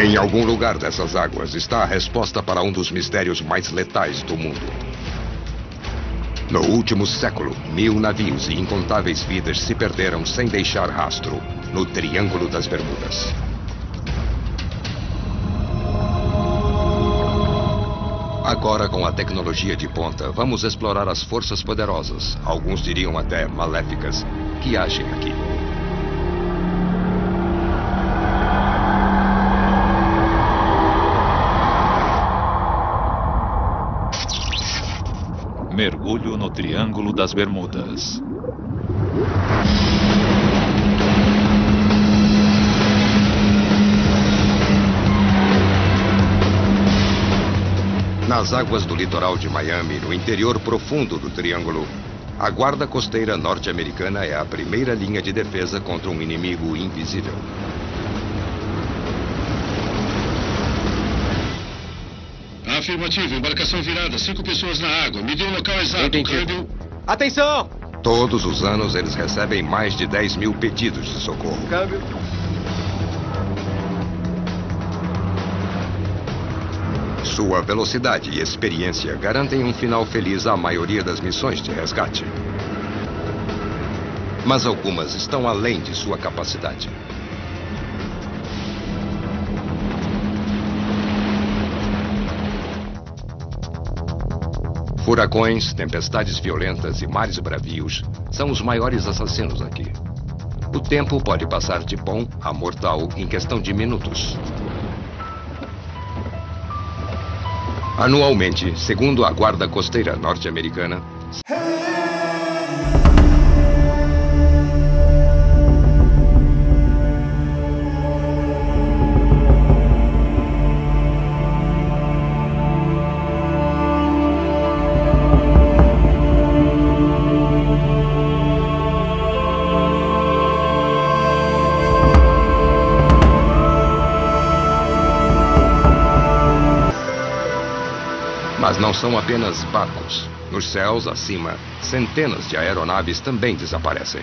Em algum lugar dessas águas está a resposta para um dos mistérios mais letais do mundo. No último século, 1000 navios e incontáveis vidas se perderam sem deixar rastro no Triângulo das Bermudas. Agora, com a tecnologia de ponta, vamos explorar as forças poderosas, alguns diriam até maléficas, que agem aqui. Mergulho no Triângulo das Bermudas. Nas águas do litoral de Miami, no interior profundo do Triângulo, a Guarda Costeira norte-americana é a primeira linha de defesa contra um inimigo invisível. Afirmativo, embarcação virada, 5 pessoas na água. Me dê o local exato, câmbio. Atenção! Todos os anos eles recebem mais de 10.000 pedidos de socorro. Câmbio. Sua velocidade e experiência garantem um final feliz à maioria das missões de resgate. Mas algumas estão além de sua capacidade. Furacões, tempestades violentas e mares bravios são os maiores assassinos aqui. O tempo pode passar de bom a mortal em questão de minutos. Anualmente, segundo a Guarda Costeira norte-americana, mas não são apenas barcos. Nos céus, acima, centenas de aeronaves também desaparecem.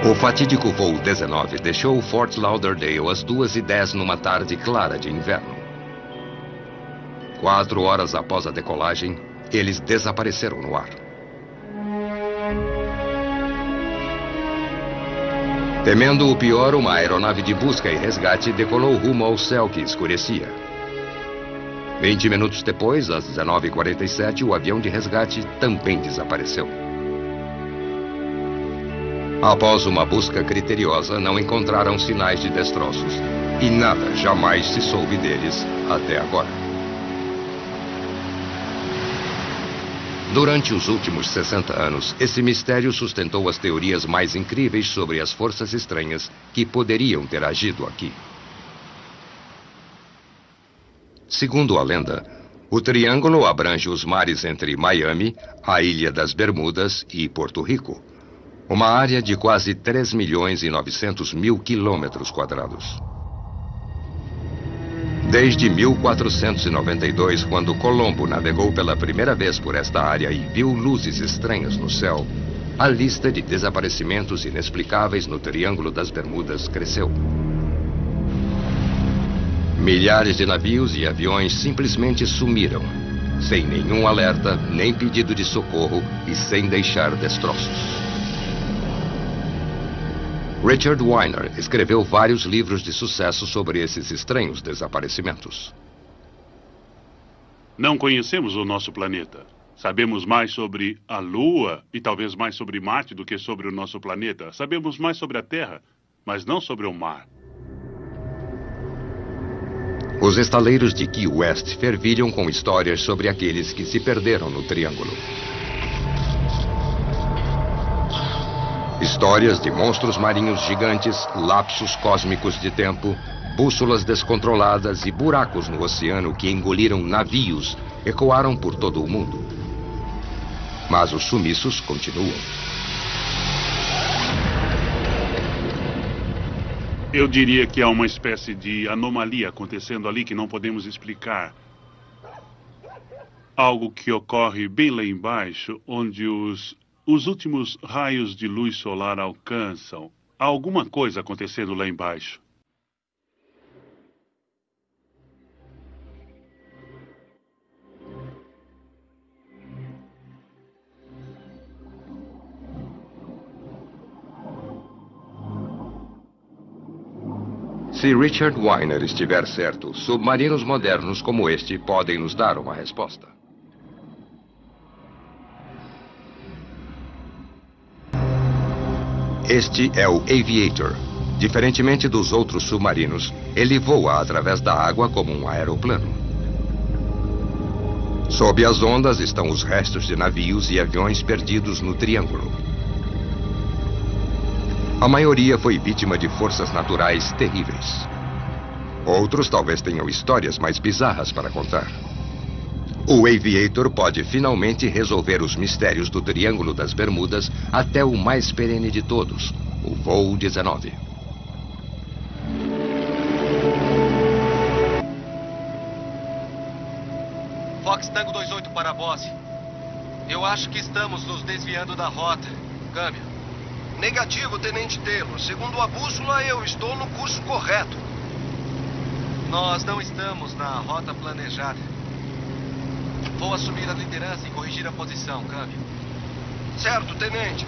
O fatídico voo 19 deixou Fort Lauderdale às 2h10 numa tarde clara de inverno. 4 horas após a decolagem, eles desapareceram no ar. Temendo o pior, uma aeronave de busca e resgate decolou rumo ao céu que escurecia. 20 minutos depois, às 19h47, o avião de resgate também desapareceu. Após uma busca criteriosa, não encontraram sinais de destroços. E nada jamais se soube deles até agora. Durante os últimos 60 anos, esse mistério sustentou as teorias mais incríveis sobre as forças estranhas que poderiam ter agido aqui. Segundo a lenda, o Triângulo abrange os mares entre Miami, a Ilha das Bermudas e Porto Rico. Uma área de quase 3.900.000 quilômetros quadrados. Desde 1492, quando Colombo navegou pela primeira vez por esta área e viu luzes estranhas no céu, a lista de desaparecimentos inexplicáveis no Triângulo das Bermudas cresceu. Milhares de navios e aviões simplesmente sumiram, sem nenhum alerta, nem pedido de socorro e sem deixar destroços. Richard Weiner escreveu vários livros de sucesso sobre esses estranhos desaparecimentos. Não conhecemos o nosso planeta. Sabemos mais sobre a Lua e talvez mais sobre Marte do que sobre o nosso planeta. Sabemos mais sobre a Terra, mas não sobre o mar. Os estaleiros de Key West fervilham com histórias sobre aqueles que se perderam no Triângulo. Histórias de monstros marinhos gigantes, lapsos cósmicos de tempo, bússolas descontroladas e buracos no oceano que engoliram navios ecoaram por todo o mundo. Mas os sumiços continuam. Eu diria que há uma espécie de anomalia acontecendo ali que não podemos explicar. Algo que ocorre bem lá embaixo, onde os últimos raios de luz solar alcançam Há alguma coisa acontecendo lá embaixo. Se Richard Weiner estiver certo, submarinos modernos como este podem nos dar uma resposta. Este é o Aviator. Diferentemente dos outros submarinos, ele voa através da água como um aeroplano. Sob as ondas estão os restos de navios e aviões perdidos no Triângulo. A maioria foi vítima de forças naturais terríveis. Outros talvez tenham histórias mais bizarras para contar. O Aviator pode finalmente resolver os mistérios do Triângulo das Bermudas até o mais perene de todos, o voo 19. Fox Tango 28 para a Bosse. Eu acho que estamos nos desviando da rota. Câmbio. Negativo, Tenente Taylor. Segundo a bússola, eu estou no curso correto. Nós não estamos na rota planejada. Vou assumir a liderança e corrigir a posição, câmbio. Certo, Tenente.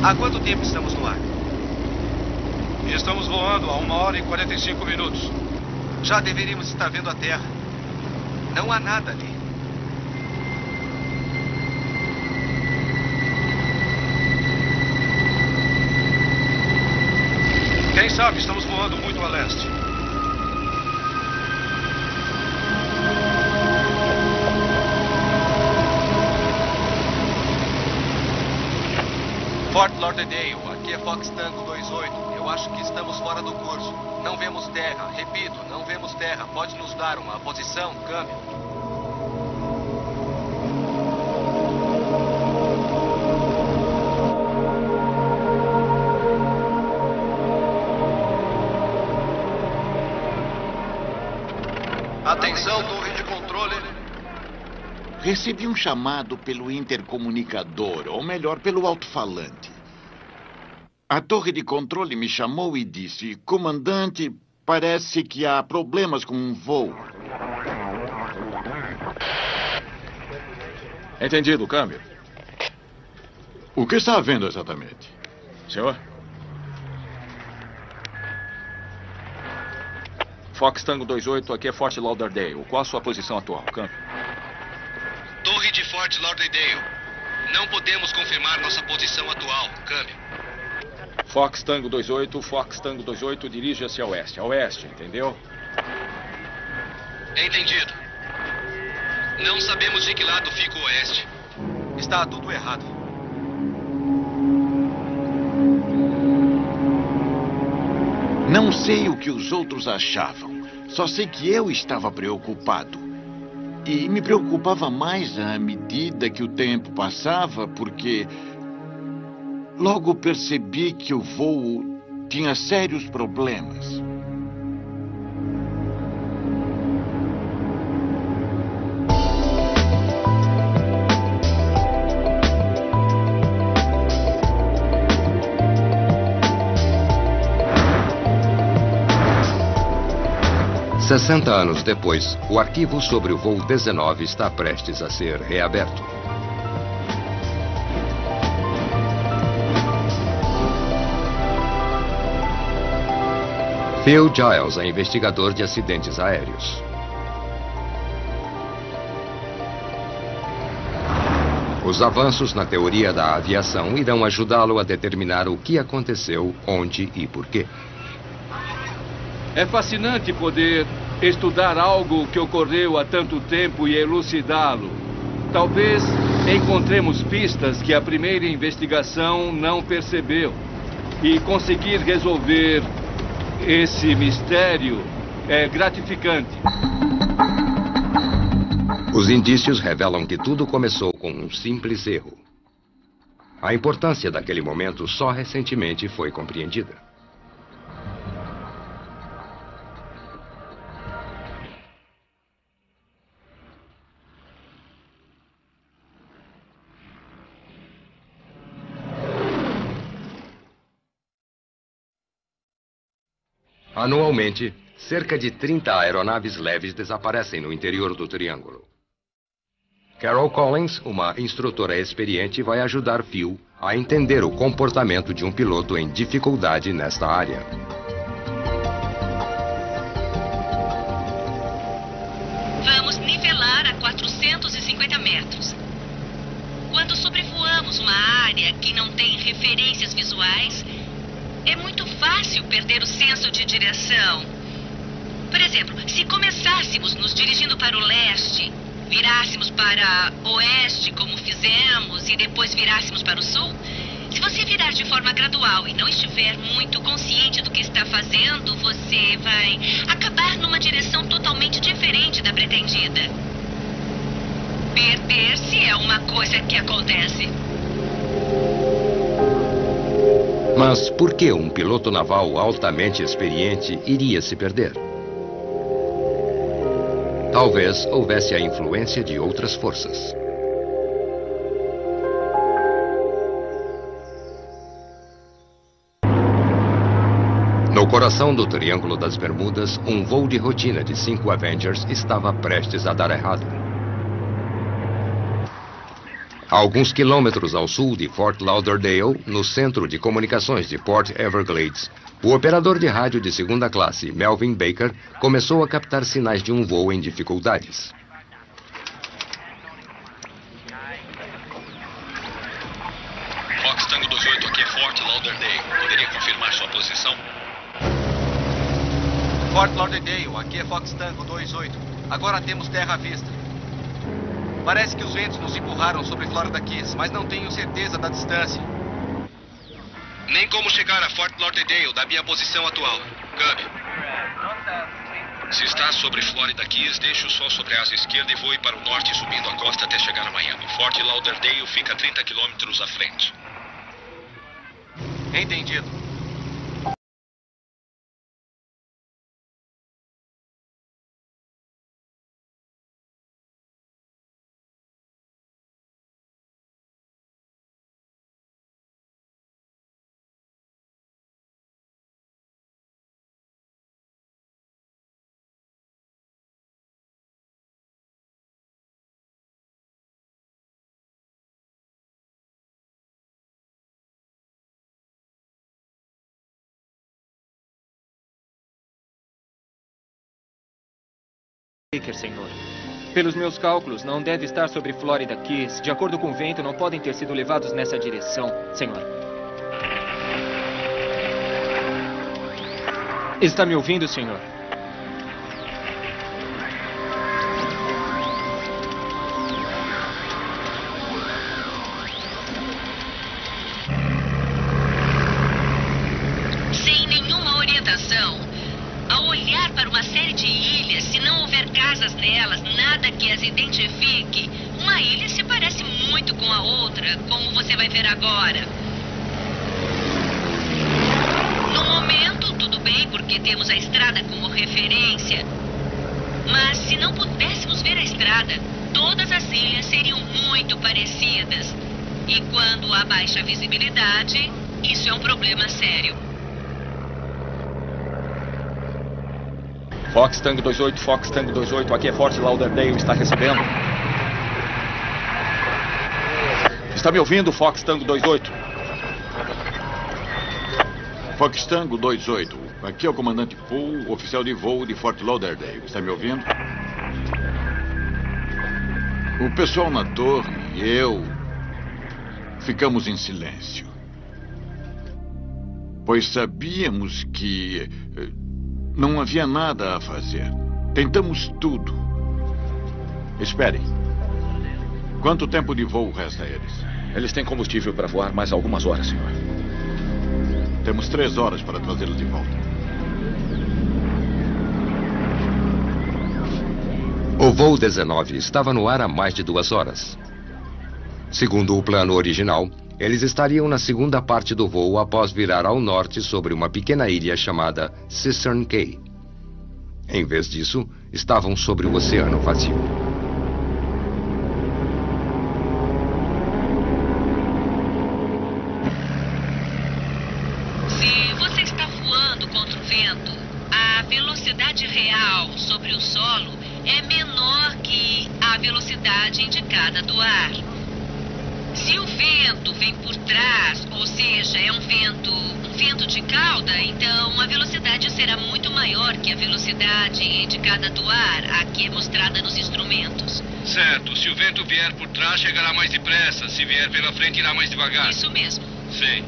Há quanto tempo estamos no ar? Estamos voando há 1h45 minutos. Já deveríamos estar vendo a Terra. Não há nada ali. Quem sabe estamos voando muito a leste. Fort Lauderdale, aqui é Fox Tango 28. Eu acho que estamos fora do curso. Não vemos terra. Repito, não vemos terra. Pode nos dar uma posição, câmbio? Atenção, torre de controle. Recebi um chamado pelo intercomunicador, ou melhor, pelo alto-falante. A torre de controle me chamou e disse: comandante, parece que há problemas com um voo. Entendido, câmbio. O que está havendo exatamente? Senhor? Fox Tango 28, aqui é Fort Lauderdale. Qual a sua posição atual, câmbio? Torre de Fort Lauderdale. Não podemos confirmar nossa posição atual, câmbio. Fox Tango 28, dirija-se a oeste. A oeste, entendeu? Entendido. Não sabemos de que lado fica o oeste. Está tudo errado. Não sei o que os outros achavam. Só sei que eu estava preocupado. E me preocupava mais à medida que o tempo passava, porque logo percebi que o voo tinha sérios problemas. "60 anos depois, o arquivo sobre o voo 19 está prestes a ser reaberto. Phil Giles é investigador de acidentes aéreos. Os avanços na teoria da aviação irão ajudá-lo a determinar o que aconteceu, onde e por quê. É fascinante poder estudar algo que ocorreu há tanto tempo e elucidá-lo. Talvez encontremos pistas que a primeira investigação não percebeu. E conseguir resolver esse mistério é gratificante. Os indícios revelam que tudo começou com um simples erro. A importância daquele momento só recentemente foi compreendida. Anualmente, cerca de 30 aeronaves leves desaparecem no interior do Triângulo. Carol Collins, uma instrutora experiente, vai ajudar Phil a entender o comportamento de um piloto em dificuldade nesta área. Vamos nivelar a 450 metros. Quando sobrevoamos uma área que não tem referências visuais, é muito fácil perder o senso de direção. Por exemplo, se começássemos nos dirigindo para o leste, virássemos para oeste, como fizemos, e depois virássemos para o sul, se você virar de forma gradual e não estiver muito consciente do que está fazendo, você vai acabar numa direção totalmente diferente da pretendida. Perder-se é uma coisa que acontece. Mas por que um piloto naval altamente experiente iria se perder? Talvez houvesse a influência de outras forças. No coração do Triângulo das Bermudas, um voo de rotina de 5 Avengers estava prestes a dar errado. A alguns quilômetros ao sul de Fort Lauderdale, no centro de comunicações de Port Everglades, o operador de rádio de segunda classe, Melvin Baker, começou a captar sinais de um voo em dificuldades. Fox Tango 28, aqui é Fort Lauderdale. Poderia confirmar sua posição? Fort Lauderdale, aqui é Fox Tango 28. Agora temos terra à vista. Parece que os ventos nos empurraram sobre Florida Keys, mas não tenho certeza da distância. Nem como chegar a Fort Lauderdale da minha posição atual. Cub. Se está sobre Florida Keys, deixe o sol sobre a asa esquerda e voe para o norte subindo a costa até chegar a Miami. Fort Lauderdale fica a 30 quilômetros à frente. Entendido. Baker, senhor. Pelos meus cálculos, não deve estar sobre Florida Keys. De acordo com o vento, não podem ter sido levados nessa direção, senhor. Está me ouvindo, senhor? Sem nenhuma orientação, ao olhar para uma série de ilhas, se não houver casas nelas, nada que as identifique, uma ilha se parece muito com a outra, como você vai ver agora. No momento, tudo bem, porque temos a estrada como referência. Mas se não pudéssemos ver a estrada, todas as ilhas seriam muito parecidas. E quando há baixa visibilidade, isso é um problema sério. Fox Tango 28, Fox Tango 28, aqui é Fort Lauderdale, está recebendo? Está me ouvindo, Fox Tango 28? Fox Tango 28, aqui é o comandante Poole, oficial de voo de Fort Lauderdale, está me ouvindo? O pessoal na torre e eu ficamos em silêncio, pois sabíamos que não havia nada a fazer. Tentamos tudo. Esperem. Quanto tempo de voo resta a eles? Eles têm combustível para voar mais algumas horas, senhor. Temos 3 horas para trazê-los de volta. O voo 19 estava no ar há mais de 2 horas. Segundo o plano original, eles estariam na segunda parte do voo após virar ao norte sobre uma pequena ilha chamada Cistern Cay. Em vez disso, estavam sobre o oceano vazio. Se você está voando contra o vento, a velocidade real sobre o solo é menor que a velocidade indicada do ar. Se o vento vem por trás, ou seja, é um vento de cauda, então a velocidade será muito maior que a velocidade indicada do ar, a que é mostrada nos instrumentos. Certo. Se o vento vier por trás, chegará mais depressa. Se vier pela frente, irá mais devagar. Isso mesmo. Sim.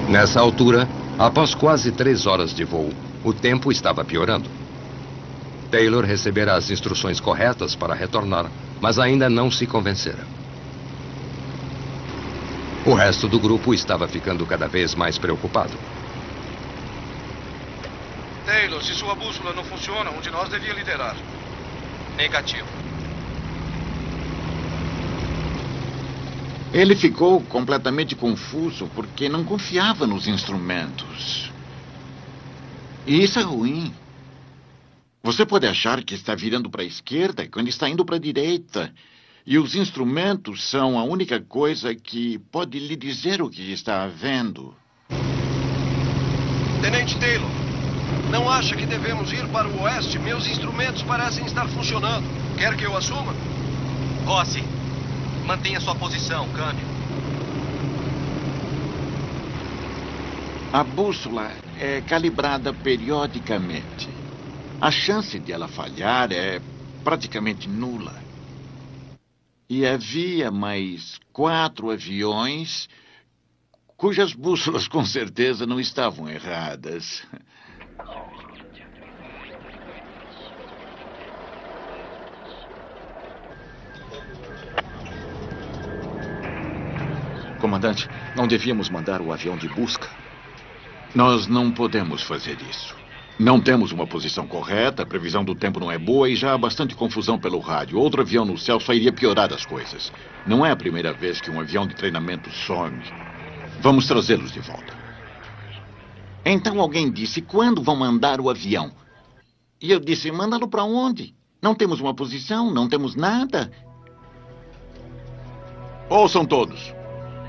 Nessa altura, após quase 3 horas de voo, o tempo estava piorando. Taylor recebera as instruções corretas para retornar, mas ainda não se convencera. O resto do grupo estava ficando cada vez mais preocupado. Taylor, se sua bússola não funciona, um de nós devia liderar. Negativo. Ele ficou completamente confuso porque não confiava nos instrumentos. E isso é ruim. Você pode achar que está virando para a esquerda quando está indo para a direita. E os instrumentos são a única coisa que pode lhe dizer o que está havendo. Tenente Taylor, não acha que devemos ir para o oeste? Meus instrumentos parecem estar funcionando. Quer que eu assuma? Rossi, mantenha sua posição, câmbio. A bússola é calibrada periodicamente. A chance de ela falhar é praticamente nula. E havia mais 4 aviões cujas bússolas com certeza não estavam erradas. Comandante, não devíamos mandar o avião de busca? Nós não podemos fazer isso. Não temos uma posição correta, a previsão do tempo não é boa e já há bastante confusão pelo rádio. Outro avião no céu só iria piorar as coisas. Não é a primeira vez que um avião de treinamento some. Vamos trazê-los de volta. Então alguém disse, quando vão mandar o avião? E eu disse, manda-lo para onde? Não temos uma posição, não temos nada. Ouçam todos.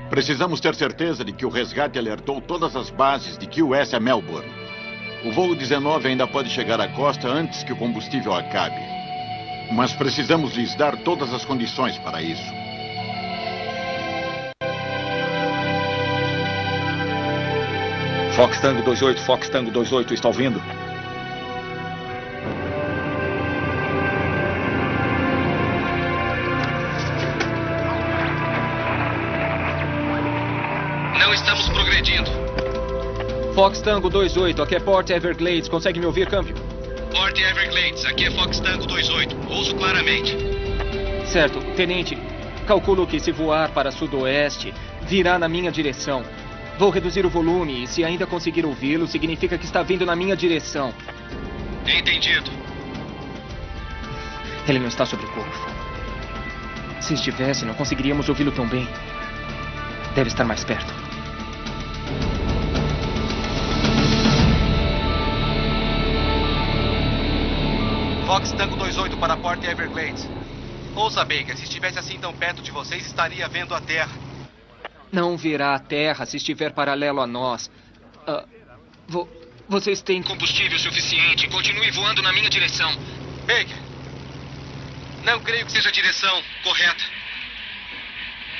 Precisamos ter certeza de que o resgate alertou todas as bases de QS a Melbourne. O voo 19 ainda pode chegar à costa antes que o combustível acabe. Mas precisamos lhes dar todas as condições para isso. Fox Tango 28, Fox Tango 28, está ouvindo? Não estamos progredindo. Fox Tango 28, aqui é Port Everglades. Consegue me ouvir, câmbio? Port Everglades, aqui é Fox Tango 28. Ouço claramente. Certo. Tenente, calculo que se voar para sudoeste, virá na minha direção. Vou reduzir o volume e se ainda conseguir ouvi-lo, significa que está vindo na minha direção. Entendido. Ele não está sobre corpo. Se estivesse, não conseguiríamos ouvi-lo tão bem. Deve estar mais perto. Fox Tango 28 para Port Everglades. Ouça, Baker, se estivesse assim tão perto de vocês, estaria vendo a Terra. Não verá a Terra se estiver paralelo a nós. Vocês têm combustível suficiente. Continue voando na minha direção. Baker, não creio que seja a direção correta.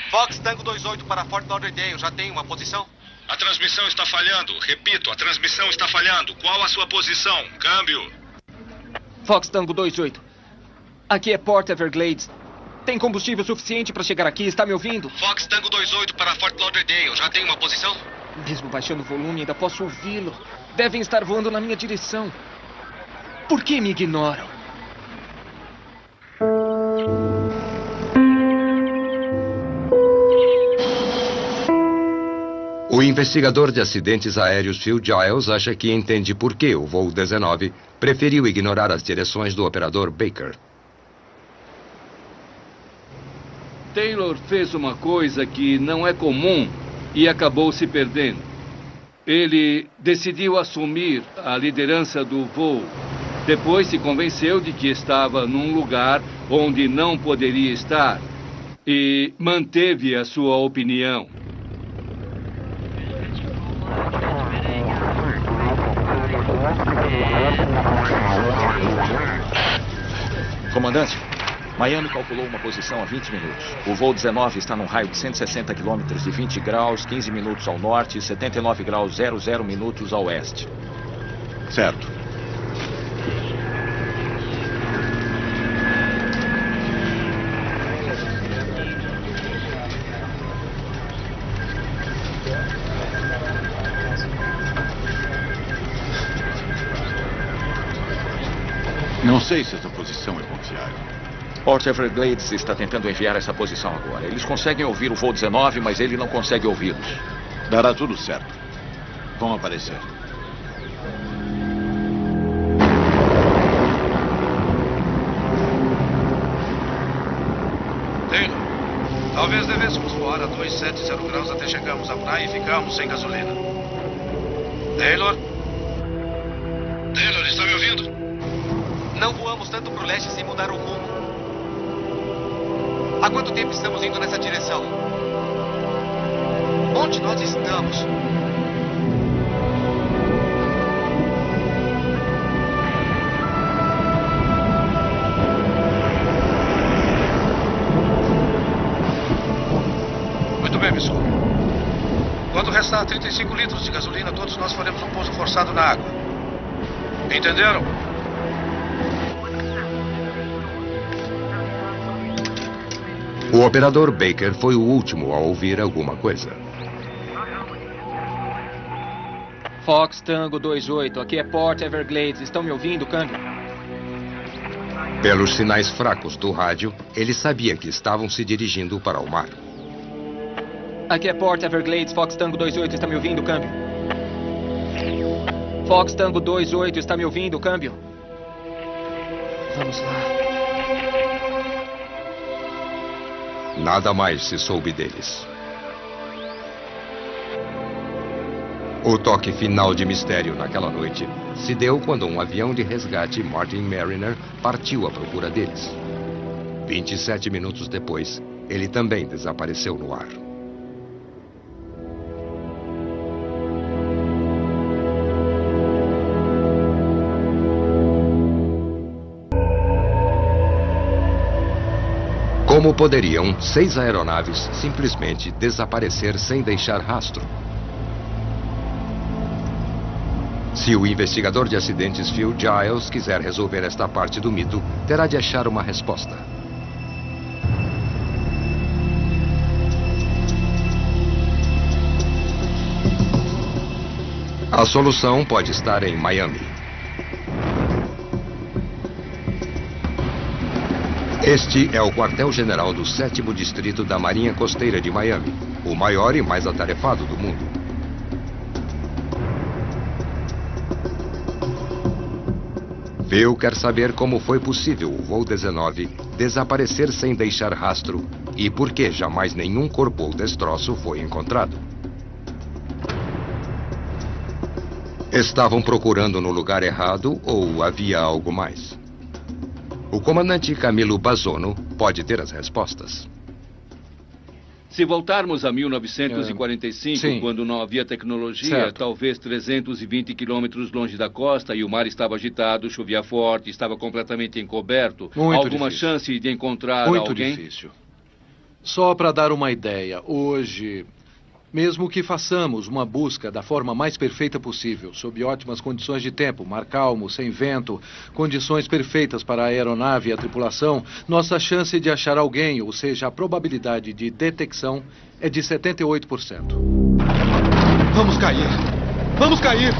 Fox Tango 28 para Fort Lauderdale. Já tem uma posição? A transmissão está falhando. Repito, a transmissão está falhando. Qual a sua posição? Câmbio. Fox Tango 28. Aqui é Port Everglades. Tem combustível suficiente para chegar aqui? Está me ouvindo? Fox Tango 28 para Fort Lauderdale. Já tem uma posição? Mesmo baixando o volume, ainda posso ouvi-lo. Devem estar voando na minha direção. Por que me ignoram? O investigador de acidentes aéreos Phil Giles acha que entende por que o voo 19 preferiu ignorar as direções do operador Baker. Taylor fez uma coisa que não é comum e acabou se perdendo. Ele decidiu assumir a liderança do voo. Depois se convenceu de que estava num lugar onde não poderia estar e manteve a sua opinião. Comandante, Miami calculou uma posição a 20 minutos. O voo 19 está num raio de 160 quilômetros de 20 graus, 15 minutos ao norte e 79 graus 00 minutos ao oeste. Certo. Não sei se essa posição é confiável. Port Everglades está tentando enviar essa posição agora. Eles conseguem ouvir o voo 19, mas ele não consegue ouvi-los. Dará tudo certo. Vão aparecer. Taylor, talvez devêssemos voar a 270 graus até chegarmos à praia e ficarmos sem gasolina. Taylor? Taylor, está me ouvindo? Não voamos tanto para o leste sem mudar o rumo. Há quanto tempo estamos indo nessa direção? Onde nós estamos? Muito bem, Miss Cooper. Quando restar 35 litros de gasolina, todos nós faremos um pouso forçado na água. Entenderam? O operador Baker foi o último a ouvir alguma coisa. Fox Tango 28, aqui é Port Everglades. Estão me ouvindo, câmbio? Pelos sinais fracos do rádio, ele sabia que estavam se dirigindo para o mar. Aqui é Port Everglades, Fox Tango 28, está me ouvindo, câmbio? Fox Tango 28, está me ouvindo, câmbio? Vamos lá. Nada mais se soube deles. O toque final de mistério naquela noite se deu quando um avião de resgate Martin Mariner partiu à procura deles. 27 minutos depois, ele também desapareceu no ar. Como poderiam 6 aeronaves simplesmente desaparecer sem deixar rastro? Se o investigador de acidentes Phil Giles quiser resolver esta parte do mito, terá de achar uma resposta. A solução pode estar em Miami. Este é o quartel-general do 7º Distrito da Marinha Costeira de Miami, o maior e mais atarefado do mundo. Phil quer saber como foi possível o voo 19 desaparecer sem deixar rastro e por que jamais nenhum corpo ou destroço foi encontrado. Estavam procurando no lugar errado ou havia algo mais? O comandante Camilo Bazzono pode ter as respostas. Se voltarmos a 1945, Sim. quando não havia tecnologia, Certo. talvez 320 quilômetros longe da costa e o mar estava agitado, chovia forte, estava completamente encoberto. Muito Alguma difícil. chance de encontrar Muito alguém? difícil. Só para dar uma ideia, hoje, mesmo que façamos uma busca da forma mais perfeita possível, sob ótimas condições de tempo, mar calmo, sem vento, condições perfeitas para a aeronave e a tripulação, nossa chance de achar alguém, ou seja, a probabilidade de detecção, é de 78%. Vamos cair! Vamos cair!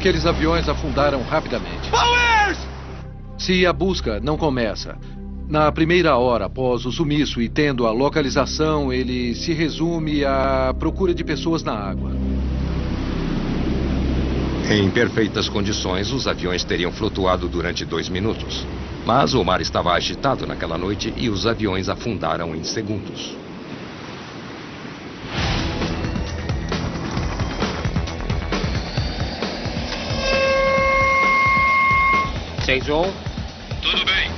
Aqueles aviões afundaram rapidamente. Powers! Se a busca não começa na primeira hora após o sumiço e tendo a localização, ele se resume à procura de pessoas na água. Em perfeitas condições, os aviões teriam flutuado durante 2 minutos. Mas o mar estava agitado naquela noite e os aviões afundaram em segundos. Tudo bem.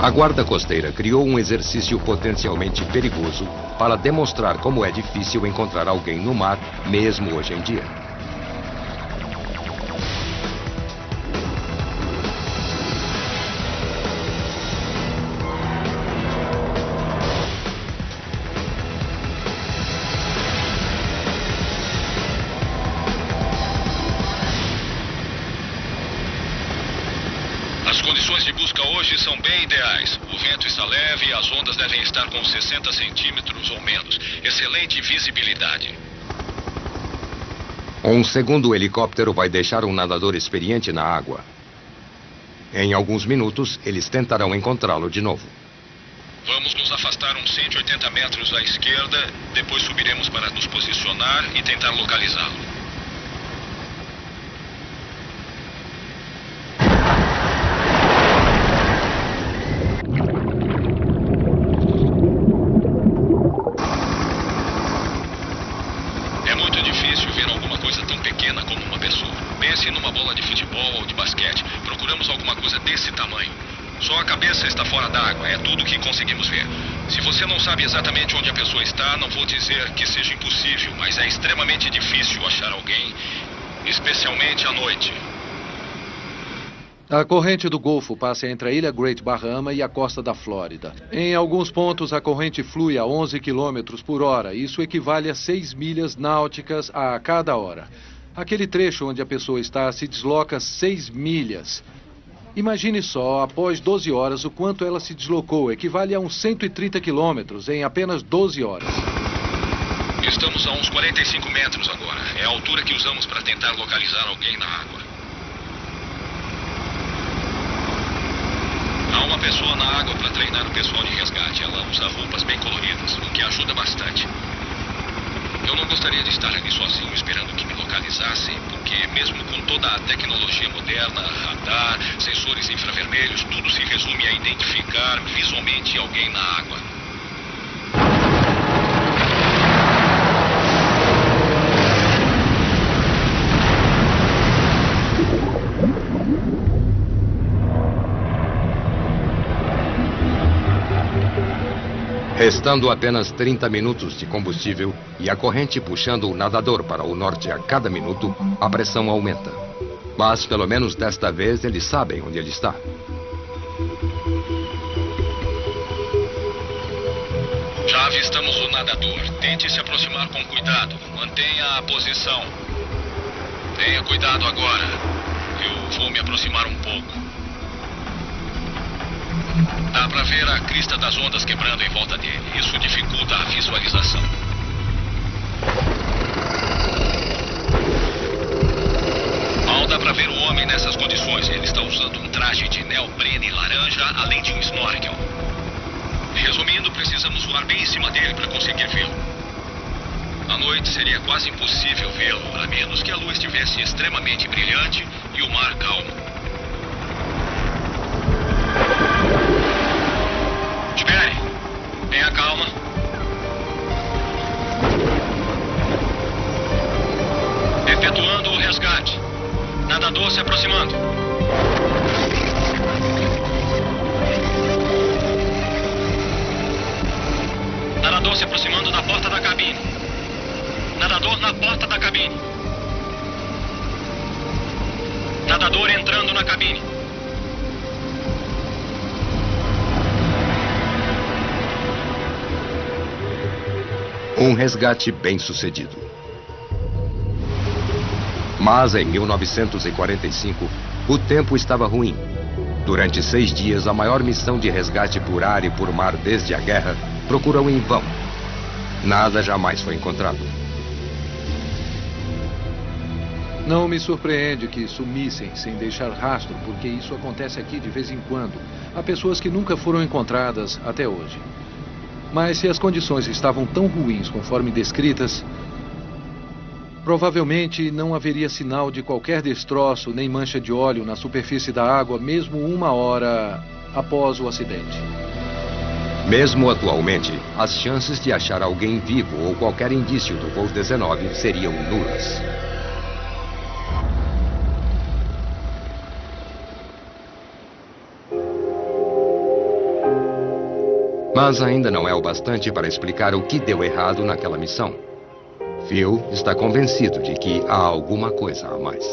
A guarda costeira criou um exercício potencialmente perigoso para demonstrar como é difícil encontrar alguém no mar, mesmo hoje em dia. As condições de busca hoje são bem ideais. O vento está leve e as ondas devem estar com 60 centímetros ou menos. Excelente visibilidade. Um segundo helicóptero vai deixar um nadador experiente na água. Em alguns minutos, eles tentarão encontrá-lo de novo. Vamos nos afastar uns 180 metros à esquerda, depois subiremos para nos posicionar e tentar localizá-lo. É muito difícil ver alguma coisa tão pequena como uma pessoa. Pense numa bola de futebol ou de basquete. Procuramos alguma coisa desse tamanho. Só a cabeça está fora d'água, é tudo que conseguimos ver. Se você não sabe exatamente onde a pessoa está, não vou dizer que seja impossível, mas é extremamente difícil achar alguém, especialmente à noite. A corrente do Golfo passa entre a ilha Great Bahama e a costa da Flórida. Em alguns pontos, a corrente flui a 11 km por hora. Isso equivale a 6 milhas náuticas a cada hora. Aquele trecho onde a pessoa está se desloca 6 milhas. Imagine só, após 12 horas, o quanto ela se deslocou. Equivale a uns 130 quilômetros em apenas 12 horas. Estamos a uns 45 metros agora. É a altura que usamos para tentar localizar alguém na água. Há uma pessoa na água para treinar o pessoal de resgate. Ela usa roupas bem coloridas, o que ajuda bastante. Eu não gostaria de estar ali sozinho esperando que me localizassem, porque mesmo com toda a tecnologia moderna, radar, sensores infravermelhos, tudo se resume a identificar visualmente alguém na água. Restando apenas 30 minutos de combustível e a corrente puxando o nadador para o norte a cada minuto, a pressão aumenta. Mas, pelo menos desta vez, eles sabem onde ele está. Já avistamos o nadador. Tente se aproximar com cuidado. Mantenha a posição. Tenha cuidado agora. Eu vou me aproximar um pouco. Dá pra ver a crista das ondas quebrando em volta dele. Isso dificulta a visualização. Mal dá pra ver o homem nessas condições. Ele está usando um traje de neoprene laranja, além de um snorkel. Resumindo, precisamos voar bem em cima dele para conseguir vê-lo. À noite seria quase impossível vê-lo, a menos que a lua estivesse extremamente brilhante e o mar calmo. Espere. Tenha calma. Efetuando o resgate. Nadador se aproximando. Nadador se aproximando da porta da cabine. Nadador na porta da cabine. Nadador entrando na cabine. Um resgate bem sucedido. Mas em 1945, o tempo estava ruim. Durante 6 dias, a maior missão de resgate por ar e por mar desde a guerra procurou em vão. Nada jamais foi encontrado. Não me surpreende que sumissem sem deixar rastro, porque isso acontece aqui de vez em quando. Há pessoas que nunca foram encontradas até hoje. Mas se as condições estavam tão ruins conforme descritas, provavelmente não haveria sinal de qualquer destroço nem mancha de óleo na superfície da água, mesmo 1 hora após o acidente. Mesmo atualmente, as chances de achar alguém vivo ou qualquer indício do voo 19 seriam nulas. Mas ainda não é o bastante para explicar o que deu errado naquela missão. Phil está convencido de que há alguma coisa a mais.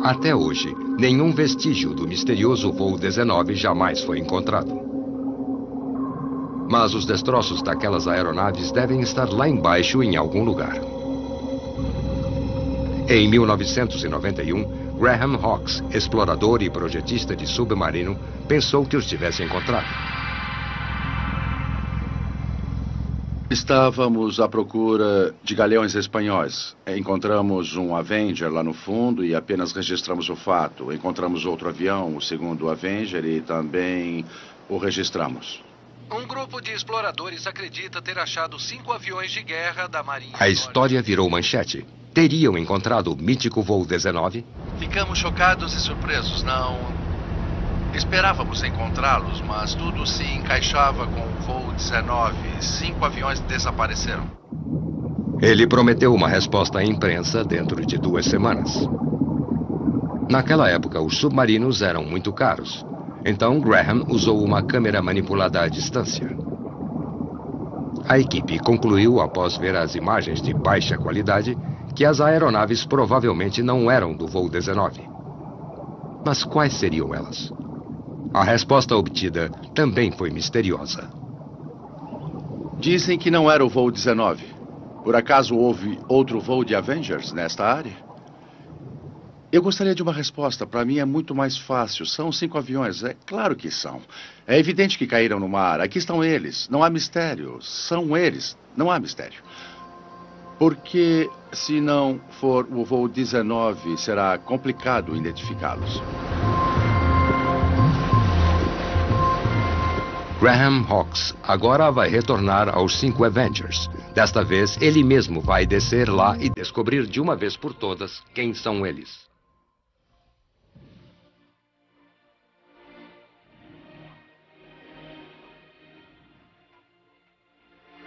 Até hoje, nenhum vestígio do misterioso voo 19 jamais foi encontrado. Mas os destroços daquelas aeronaves devem estar lá embaixo em algum lugar. Em 1991, Graham Hawkes, explorador e projetista de submarino, pensou que os tivesse encontrado. Estávamos à procura de galeões espanhóis. Encontramos um Avenger lá no fundo e apenas registramos o fato. Encontramos outro avião, o segundo Avenger, e também o registramos. Um grupo de exploradores acredita ter achado 5 aviões de guerra da Marinha. A história virou manchete. Teriam encontrado o mítico voo 19? Ficamos chocados e surpresos. Não esperávamos encontrá-los, mas tudo se encaixava com o voo 19. 5 aviões desapareceram. Ele prometeu uma resposta à imprensa dentro de 2 semanas. Naquela época, os submarinos eram muito caros. Então, Graham usou uma câmera manipulada à distância. A equipe concluiu, após ver as imagens de baixa qualidade, que as aeronaves provavelmente não eram do voo 19. Mas quais seriam elas? A resposta obtida também foi misteriosa. Dizem que não era o voo 19. Por acaso houve outro voo de Avengers nesta área? Eu gostaria de uma resposta. Para mim é muito mais fácil. São 5 aviões. É claro que são. É evidente que caíram no mar. Aqui estão eles. Não há mistério. São eles. Não há mistério. Porque se não for o voo 19, será complicado identificá-los. Graham Hawkes agora vai retornar aos 5 Avengers. Desta vez, ele mesmo vai descer lá e descobrir de uma vez por todas quem são eles.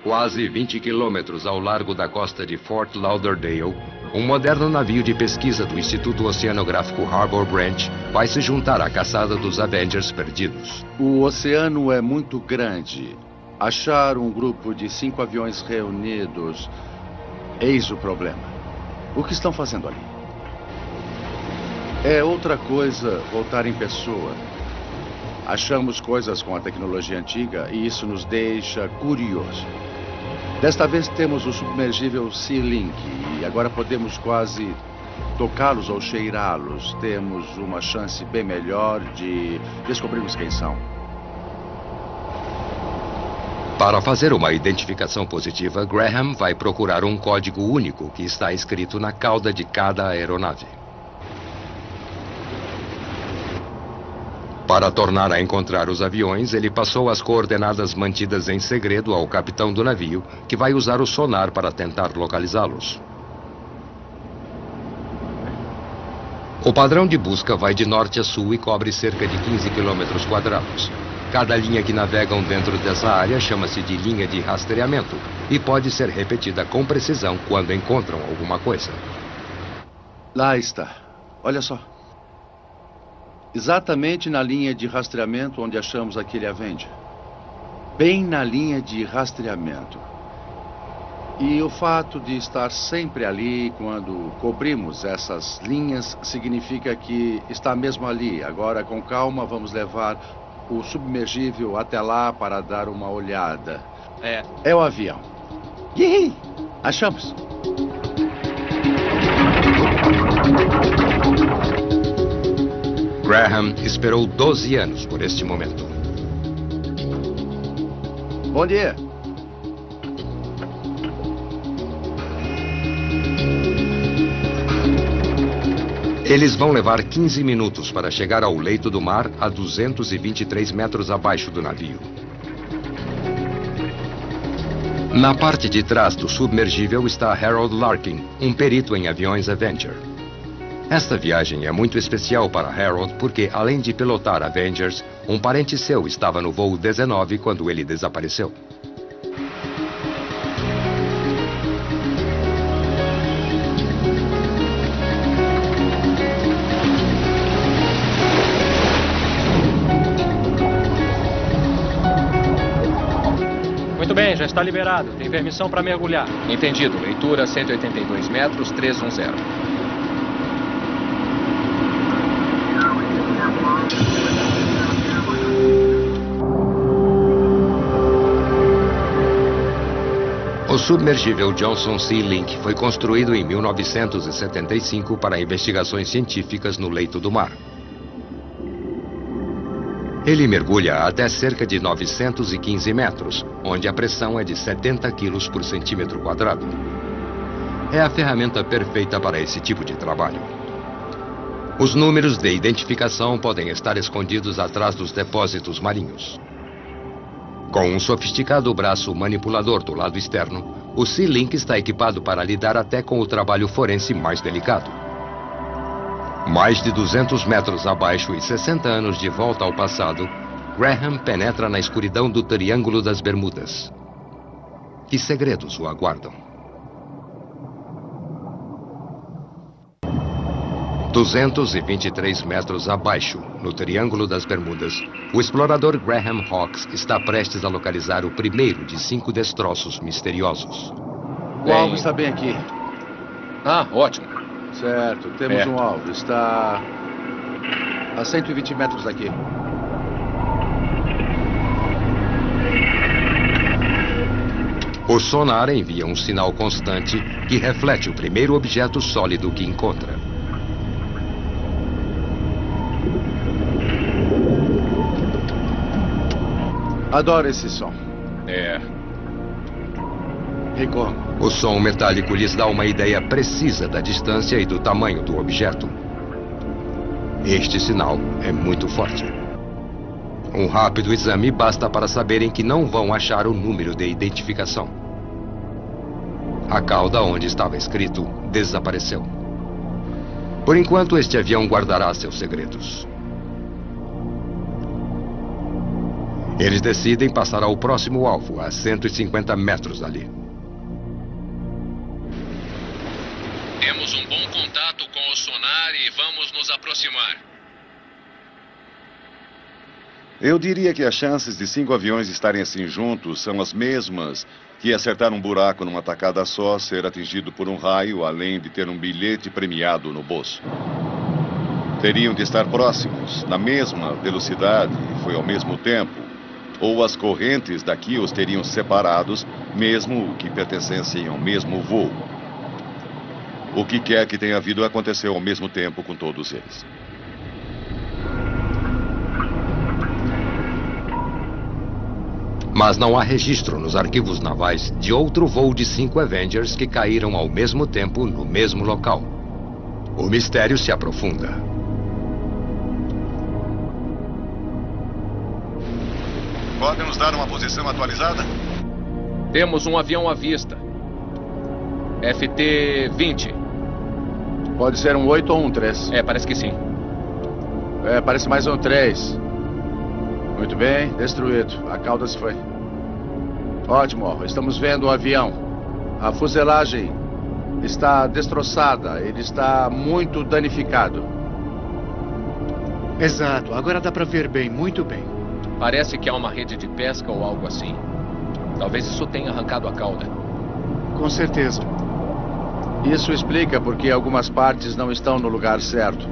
Quase 20 quilômetros ao largo da costa de Fort Lauderdale, um moderno navio de pesquisa do Instituto Oceanográfico Harbor Branch vai se juntar à caçada dos Avengers perdidos. O oceano é muito grande. Achar um grupo de 5 aviões reunidos, eis o problema. O que estão fazendo ali? É outra coisa voltar em pessoa. Achamos coisas com a tecnologia antiga e isso nos deixa curioso. Desta vez temos o submergível Sea-Link e agora podemos quase tocá-los ou cheirá-los. Temos uma chance bem melhor de descobrirmos quem são. Para fazer uma identificação positiva, Graham vai procurar um código único que está escrito na cauda de cada aeronave. Para tornar a encontrar os aviões, ele passou as coordenadas mantidas em segredo ao capitão do navio, que vai usar o sonar para tentar localizá-los. O padrão de busca vai de norte a sul e cobre cerca de 15 quilômetros quadrados. Cada linha que navegam dentro dessa área chama-se de linha de rastreamento e pode ser repetida com precisão quando encontram alguma coisa. Lá está. Olha só. Exatamente na linha de rastreamento onde achamos aquele Avenger. Bem na linha de rastreamento. E o fato de estar sempre ali quando cobrimos essas linhas significa que está mesmo ali. Agora, com calma, vamos levar o submergível até lá para dar uma olhada. É o avião. Ihi! Achamos. Graham esperou 12 anos por este momento. Bom dia. Eles vão levar 15 minutos para chegar ao leito do mar a 223 metros abaixo do navio. Na parte de trás do submergível está Harold Larkin, um perito em aviões Avenger. Esta viagem é muito especial para Harold porque, além de pilotar Avengers, um parente seu estava no voo 19 quando ele desapareceu. Muito bem, já está liberado. Tem permissão para mergulhar. Entendido. Leitura 182 metros, 310. O submergível Johnson C. Link foi construído em 1975 para investigações científicas no leito do mar. Ele mergulha até cerca de 915 metros, onde a pressão é de 70 quilos por centímetro quadrado. É a ferramenta perfeita para esse tipo de trabalho. Os números de identificação podem estar escondidos atrás dos depósitos marinhos. Com um sofisticado braço manipulador do lado externo, o Sea Link está equipado para lidar até com o trabalho forense mais delicado. Mais de 200 metros abaixo e 60 anos de volta ao passado, Graham penetra na escuridão do Triângulo das Bermudas. Que segredos o aguardam? 223 metros abaixo, no Triângulo das Bermudas, o explorador Graham Hawkes está prestes a localizar o primeiro de 5 destroços misteriosos. O alvo está bem aqui. Ah, ótimo. Certo, temos um alvo. Está a 120 metros daqui. O sonar envia um sinal constante que reflete o primeiro objeto sólido que encontra. Adoro esse som. E como? O som metálico lhes dá uma ideia precisa da distância e do tamanho do objeto. Este sinal é muito forte. Um rápido exame basta para saberem que não vão achar o número de identificação. A cauda onde estava escrito desapareceu. Por enquanto, este avião guardará seus segredos. Eles decidem passar ao próximo alvo, a 150 metros dali. Temos um bom contato com o sonar e vamos nos aproximar. Eu diria que as chances de 5 aviões estarem assim juntos são as mesmas que acertar um buraco numa tacada só, ser atingido por um raio, além de ter um bilhete premiado no bolso. Teriam de estar próximos, na mesma velocidade, foi ao mesmo tempo, ou as correntes daqui os teriam separados, mesmo que pertencessem ao mesmo voo. O que quer que tenha havido aconteceu ao mesmo tempo com todos eles. Mas não há registro nos arquivos navais de outro voo de 5 Avengers que caíram ao mesmo tempo no mesmo local. O mistério se aprofunda. Podem nos dar uma posição atualizada? Temos um avião à vista. FT-20. Pode ser um 8 ou um 3. Parece que sim. Parece mais um 3. Muito bem, destruído. A cauda se foi. Ótimo, estamos vendo o avião. A fuselagem está destroçada. Ele está muito danificado. Exato, agora dá para ver bem, muito bem. Parece que há uma rede de pesca ou algo assim. Talvez isso tenha arrancado a cauda. Com certeza. Isso explica porque algumas partes não estão no lugar certo.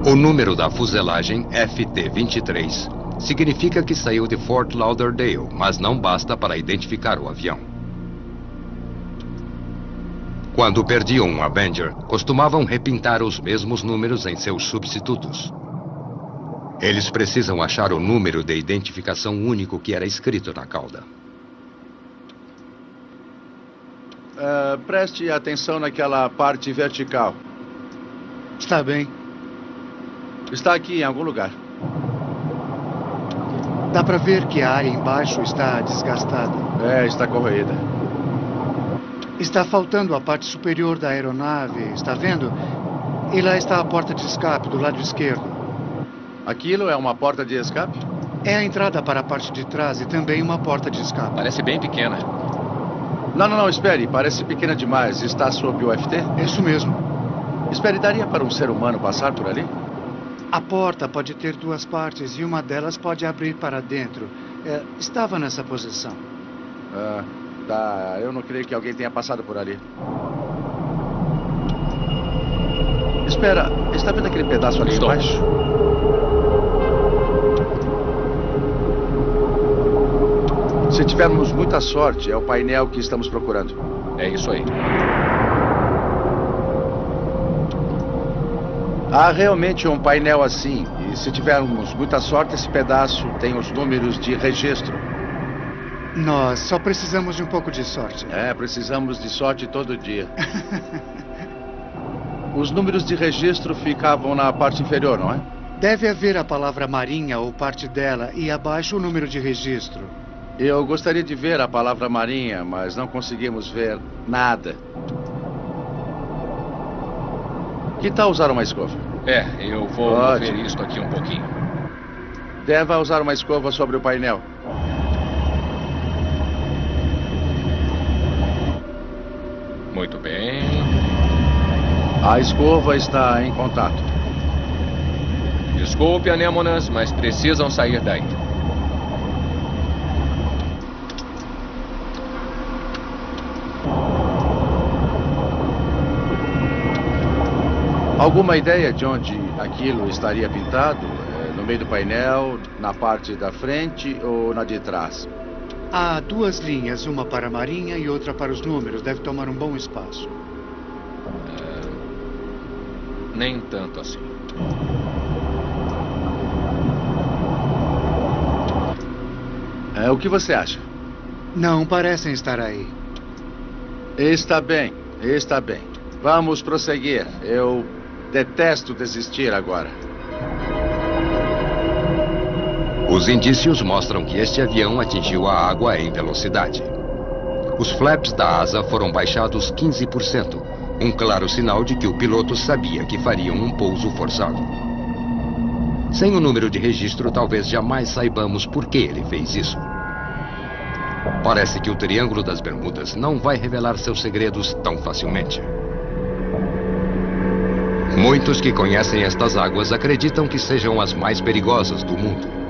O número da fuselagem, FT-23, significa que saiu de Fort Lauderdale, mas não basta para identificar o avião. Quando perdiam um Avenger, costumavam repintar os mesmos números em seus substitutos. Eles precisam achar o número de identificação único que era escrito na cauda. Preste atenção naquela parte vertical. Está bem. Está aqui em algum lugar. Dá para ver que a área embaixo está desgastada. Está corroída. Está faltando a parte superior da aeronave, está vendo? E lá está a porta de escape do lado esquerdo. Aquilo é uma porta de escape? É a entrada para a parte de trás e também uma porta de escape. Parece bem pequena. Não, espere. Parece pequena demais. Está sob o FT? Isso mesmo. Espere, daria para um ser humano passar por ali? A porta pode ter duas partes e uma delas pode abrir para dentro. Estava nessa posição. Tá. Eu não creio que alguém tenha passado por ali. Espera, está vendo aquele pedaço ali embaixo? Se tivermos muita sorte, é o painel que estamos procurando. É isso aí. Há realmente um painel assim. E se tivermos muita sorte, esse pedaço tem os números de registro. Nós só precisamos de um pouco de sorte. Precisamos de sorte todo dia. Os números de registro ficavam na parte inferior, não é? Deve haver a palavra marinha ou parte dela e abaixo o número de registro. Eu gostaria de ver a palavra marinha, mas não conseguimos ver nada. Que tal usar uma escova? Eu vou ver isto aqui um pouquinho. Deva usar uma escova sobre o painel. Muito bem. A escova está em contato. Desculpe, anêmonas, mas precisam sair daí. Alguma ideia de onde aquilo estaria pintado? No meio do painel, na parte da frente ou na de trás? Há duas linhas, uma para a marinha e outra para os números. Deve tomar um bom espaço. Nem tanto assim. O que você acha? Não parecem estar aí. Está bem. Vamos prosseguir. Eu detesto desistir agora. Os indícios mostram que este avião atingiu a água em velocidade. Os flaps da asa foram baixados 15%, um claro sinal de que o piloto sabia que fariam um pouso forçado. Sem o número de registro, talvez jamais saibamos por que ele fez isso. Parece que o Triângulo das Bermudas não vai revelar seus segredos tão facilmente. Muitos que conhecem estas águas acreditam que sejam as mais perigosas do mundo.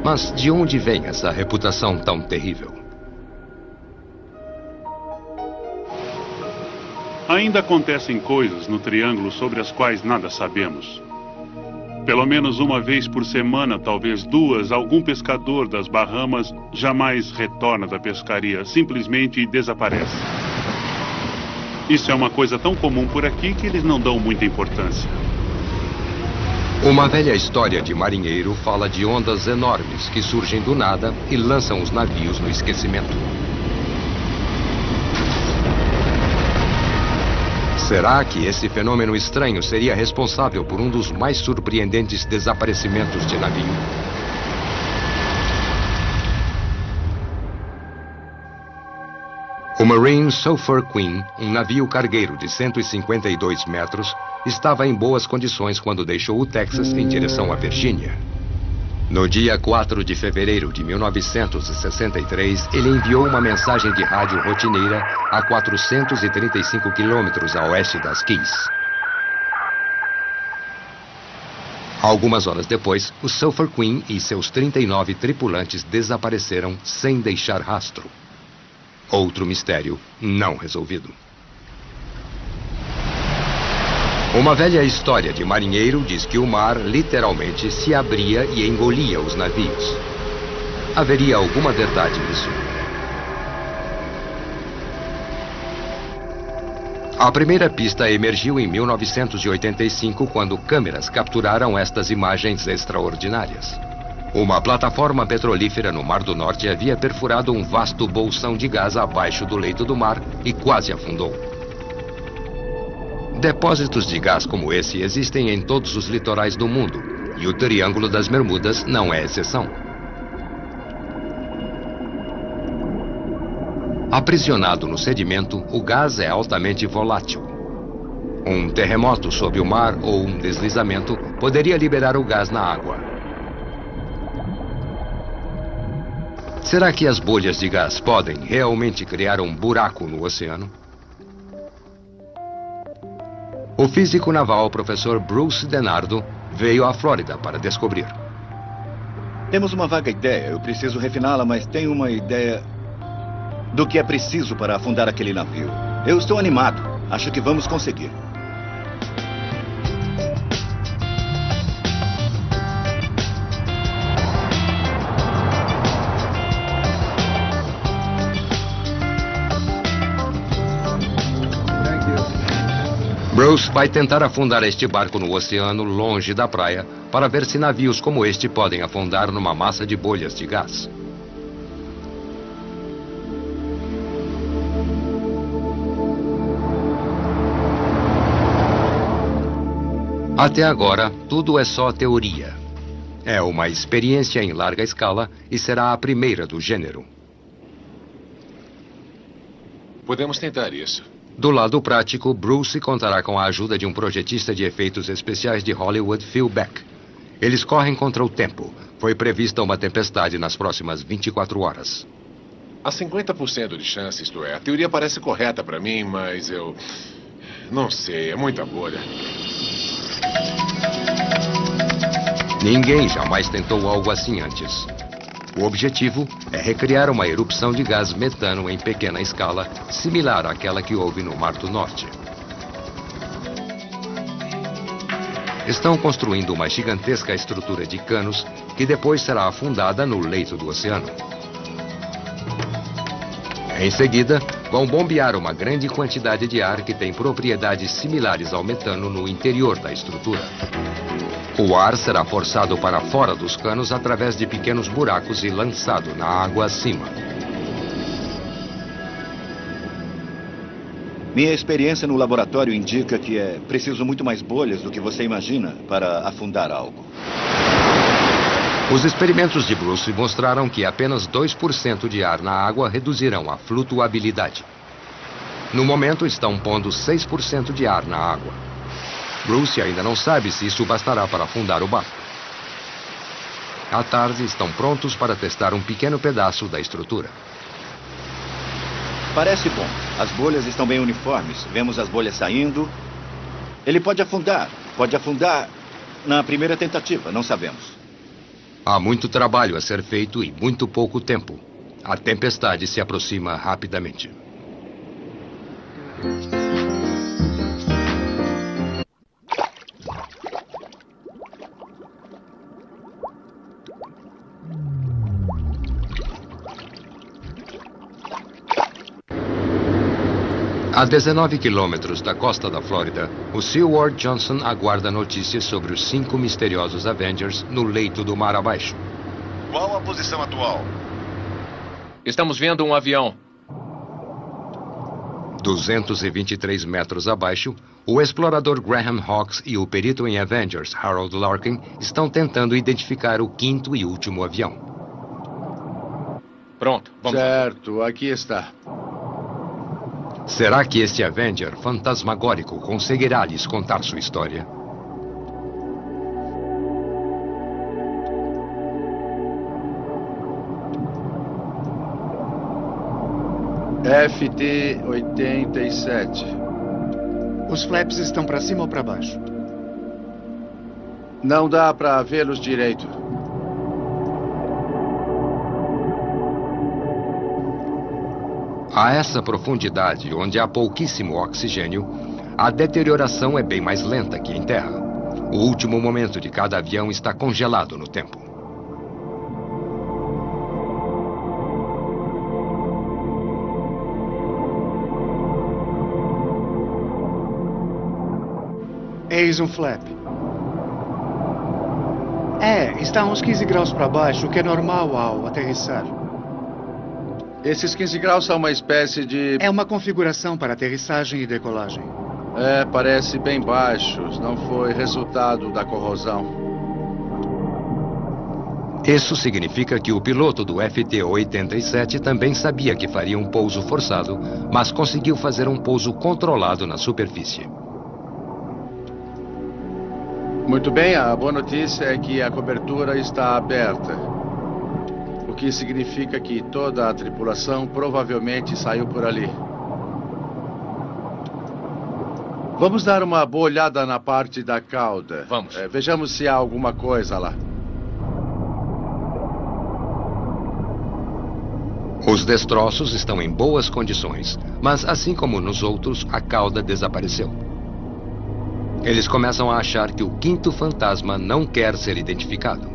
Mas de onde vem essa reputação tão terrível? Ainda acontecem coisas no Triângulo sobre as quais nada sabemos. Pelo menos uma vez por semana, talvez duas, algum pescador das Bahamas jamais retorna da pescaria, simplesmente desaparece. Isso é uma coisa tão comum por aqui que eles não dão muita importância. Uma velha história de marinheiro fala de ondas enormes que surgem do nada e lançam os navios no esquecimento. Será que esse fenômeno estranho seria responsável por um dos mais surpreendentes desaparecimentos de navio? O Marine Sulphur Queen, um navio cargueiro de 152 metros, estava em boas condições quando deixou o Texas em direção à Virgínia. No dia 4 de fevereiro de 1963, ele enviou uma mensagem de rádio rotineira a 435 quilômetros a oeste das Keys. Algumas horas depois, o Sulphur Queen e seus 39 tripulantes desapareceram sem deixar rastro. Outro mistério não resolvido. Uma velha história de marinheiro diz que o mar literalmente se abria e engolia os navios. Haveria alguma verdade nisso? A primeira pista emergiu em 1985, quando câmeras capturaram estas imagens extraordinárias. Uma plataforma petrolífera no Mar do Norte havia perfurado um vasto bolsão de gás abaixo do leito do mar e quase afundou. Depósitos de gás como esse existem em todos os litorais do mundo, e o Triângulo das Bermudas não é exceção. Aprisionado no sedimento, o gás é altamente volátil. Um terremoto sob o mar ou um deslizamento poderia liberar o gás na água. Será que as bolhas de gás podem realmente criar um buraco no oceano? O físico naval professor Bruce DeNardo veio à Flórida para descobrir. Temos uma vaga ideia. Eu preciso refiná-la, mas tenho uma ideia do que é preciso para afundar aquele navio. Eu estou animado. Acho que vamos conseguir. Bruce vai tentar afundar este barco no oceano, longe da praia, para ver se navios como este podem afundar numa massa de bolhas de gás. Até agora, tudo é só teoria. É uma experiência em larga escala e será a primeira do gênero. Podemos tentar isso. Do lado prático, Bruce contará com a ajuda de um projetista de efeitos especiais de Hollywood, Phil Beck. Eles correm contra o tempo. Foi prevista uma tempestade nas próximas 24 horas. Há 50% de chance, isto é. A teoria parece correta para mim, mas eu... não sei, é muita bolha. Ninguém jamais tentou algo assim antes. O objetivo é recriar uma erupção de gás metano em pequena escala, similar àquela que houve no Mar do Norte. Estão construindo uma gigantesca estrutura de canos que depois será afundada no leito do oceano. Em seguida, vão bombear uma grande quantidade de ar que tem propriedades similares ao metano no interior da estrutura. O ar será forçado para fora dos canos através de pequenos buracos e lançado na água acima. Minha experiência no laboratório indica que é preciso muito mais bolhas do que você imagina para afundar algo. Os experimentos de Bruce mostraram que apenas 2% de ar na água reduzirão a flutuabilidade. No momento, estão pondo 6% de ar na água. Bruce ainda não sabe se isso bastará para afundar o barco. À tarde, estão prontos para testar um pequeno pedaço da estrutura. Parece bom. As bolhas estão bem uniformes. Vemos as bolhas saindo. Ele pode afundar. Pode afundar na primeira tentativa. Não sabemos. Há muito trabalho a ser feito e muito pouco tempo. A tempestade se aproxima rapidamente. A 19 quilômetros da costa da Flórida, o Seward Johnson aguarda notícias sobre os 5 misteriosos Avengers no leito do mar abaixo. Qual a posição atual? Estamos vendo um avião. 223 metros abaixo, o explorador Graham Hawkes e o perito em Avengers, Harold Larkin, estão tentando identificar o 5º e último avião. Pronto, vamos. Certo, aqui está. Será que este Avenger fantasmagórico conseguirá lhes contar sua história? FT-87. Os flaps estão para cima ou para baixo? Não dá para vê-los direito. A essa profundidade, onde há pouquíssimo oxigênio, a deterioração é bem mais lenta que em terra. O último momento de cada avião está congelado no tempo. Eis um flap. Está a uns 15 graus para baixo, o que é normal ao aterrissar. Esses 15 graus são uma espécie de... É uma configuração para aterrissagem e decolagem. Parece bem baixos. Não foi resultado da corrosão. Isso significa que o piloto do FT-87 também sabia que faria um pouso forçado, mas conseguiu fazer um pouso controlado na superfície. Muito bem, a boa notícia é que a cobertura está aberta. O que significa que toda a tripulação provavelmente saiu por ali. Vamos dar uma boa olhada na parte da cauda. Vamos. Vejamos se há alguma coisa lá. Os destroços estão em boas condições, mas assim como nos outros, a cauda desapareceu. Eles começam a achar que o quinto fantasma não quer ser identificado.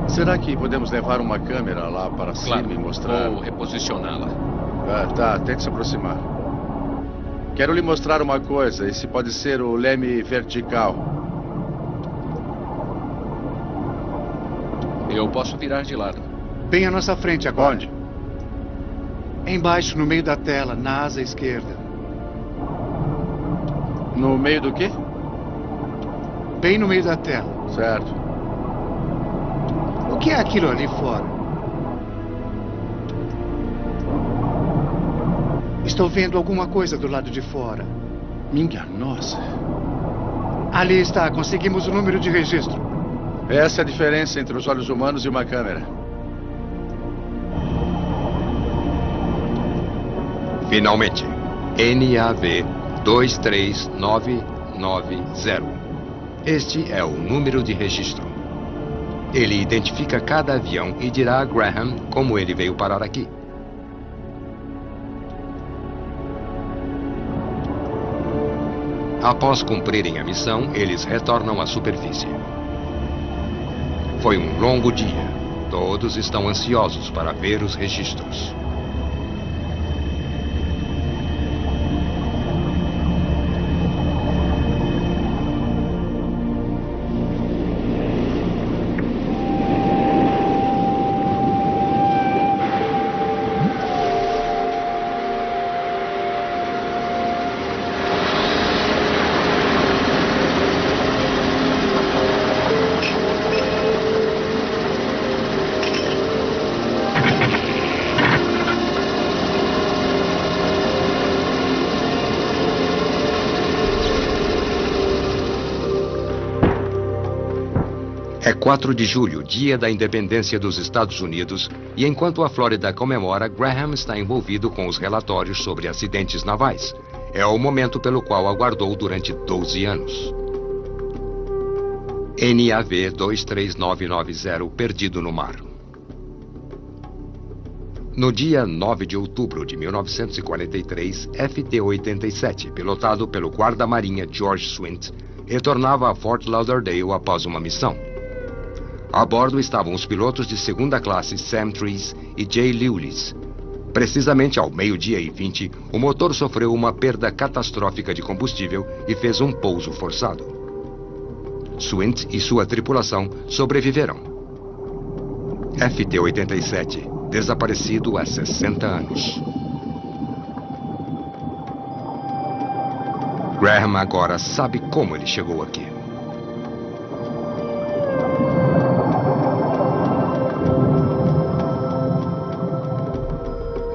Será que podemos levar uma câmera lá para cima e mostrar? Vou reposicioná-la. Tá, tente se aproximar. Quero lhe mostrar uma coisa. Esse pode ser o leme vertical. Eu posso virar de lado. Bem à nossa frente agora. Onde? Embaixo, no meio da tela, na asa esquerda. No meio do quê? Bem no meio da tela. Certo. O que é aquilo ali fora? Estou vendo alguma coisa do lado de fora. Minha nossa. Ali está, conseguimos o número de registro. Essa é a diferença entre os olhos humanos e uma câmera. Finalmente, NAV 23990. Este é o número de registro. Ele identifica cada avião e dirá a Graham como ele veio parar aqui. Após cumprirem a missão, eles retornam à superfície. Foi um longo dia. Todos estão ansiosos para ver os registros. É 4 de julho, dia da independência dos Estados Unidos, e enquanto a Flórida comemora, Graham está envolvido com os relatórios sobre acidentes navais. É o momento pelo qual aguardou durante 12 anos. NAV 23990, perdido no mar. No dia 9 de outubro de 1943, FT-87, pilotado pelo guarda-marinha George Swint, retornava a Fort Lauderdale após uma missão. A bordo estavam os pilotos de segunda classe Sam Trees e Jay Lewis. Precisamente ao 12:20, o motor sofreu uma perda catastrófica de combustível e fez um pouso forçado. Swint e sua tripulação sobreviveram. FT-87, desaparecido há 60 anos. Graham agora sabe como ele chegou aqui.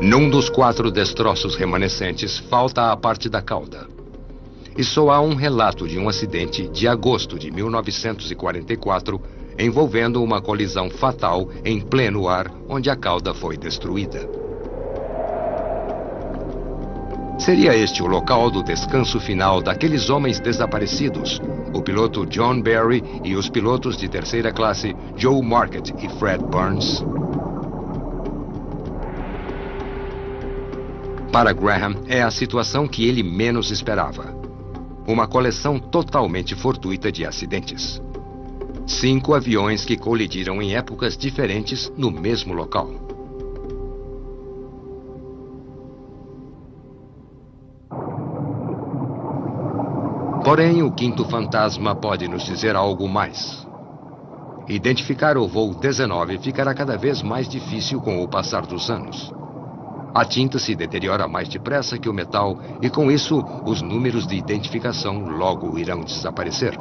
Num dos 4 destroços remanescentes, falta a parte da cauda. E só há um relato de um acidente de agosto de 1944, envolvendo uma colisão fatal em pleno ar, onde a cauda foi destruída. Seria este o local do descanso final daqueles homens desaparecidos, o piloto John Barry e os pilotos de terceira classe Joe Market e Fred Burns? Para Graham, é a situação que ele menos esperava. Uma coleção totalmente fortuita de acidentes. 5 aviões que colidiram em épocas diferentes no mesmo local. Porém, o quinto fantasma pode nos dizer algo mais. Identificar o voo 19 ficará cada vez mais difícil com o passar dos anos. A tinta se deteriora mais depressa que o metal e, com isso, os números de identificação logo irão desaparecer.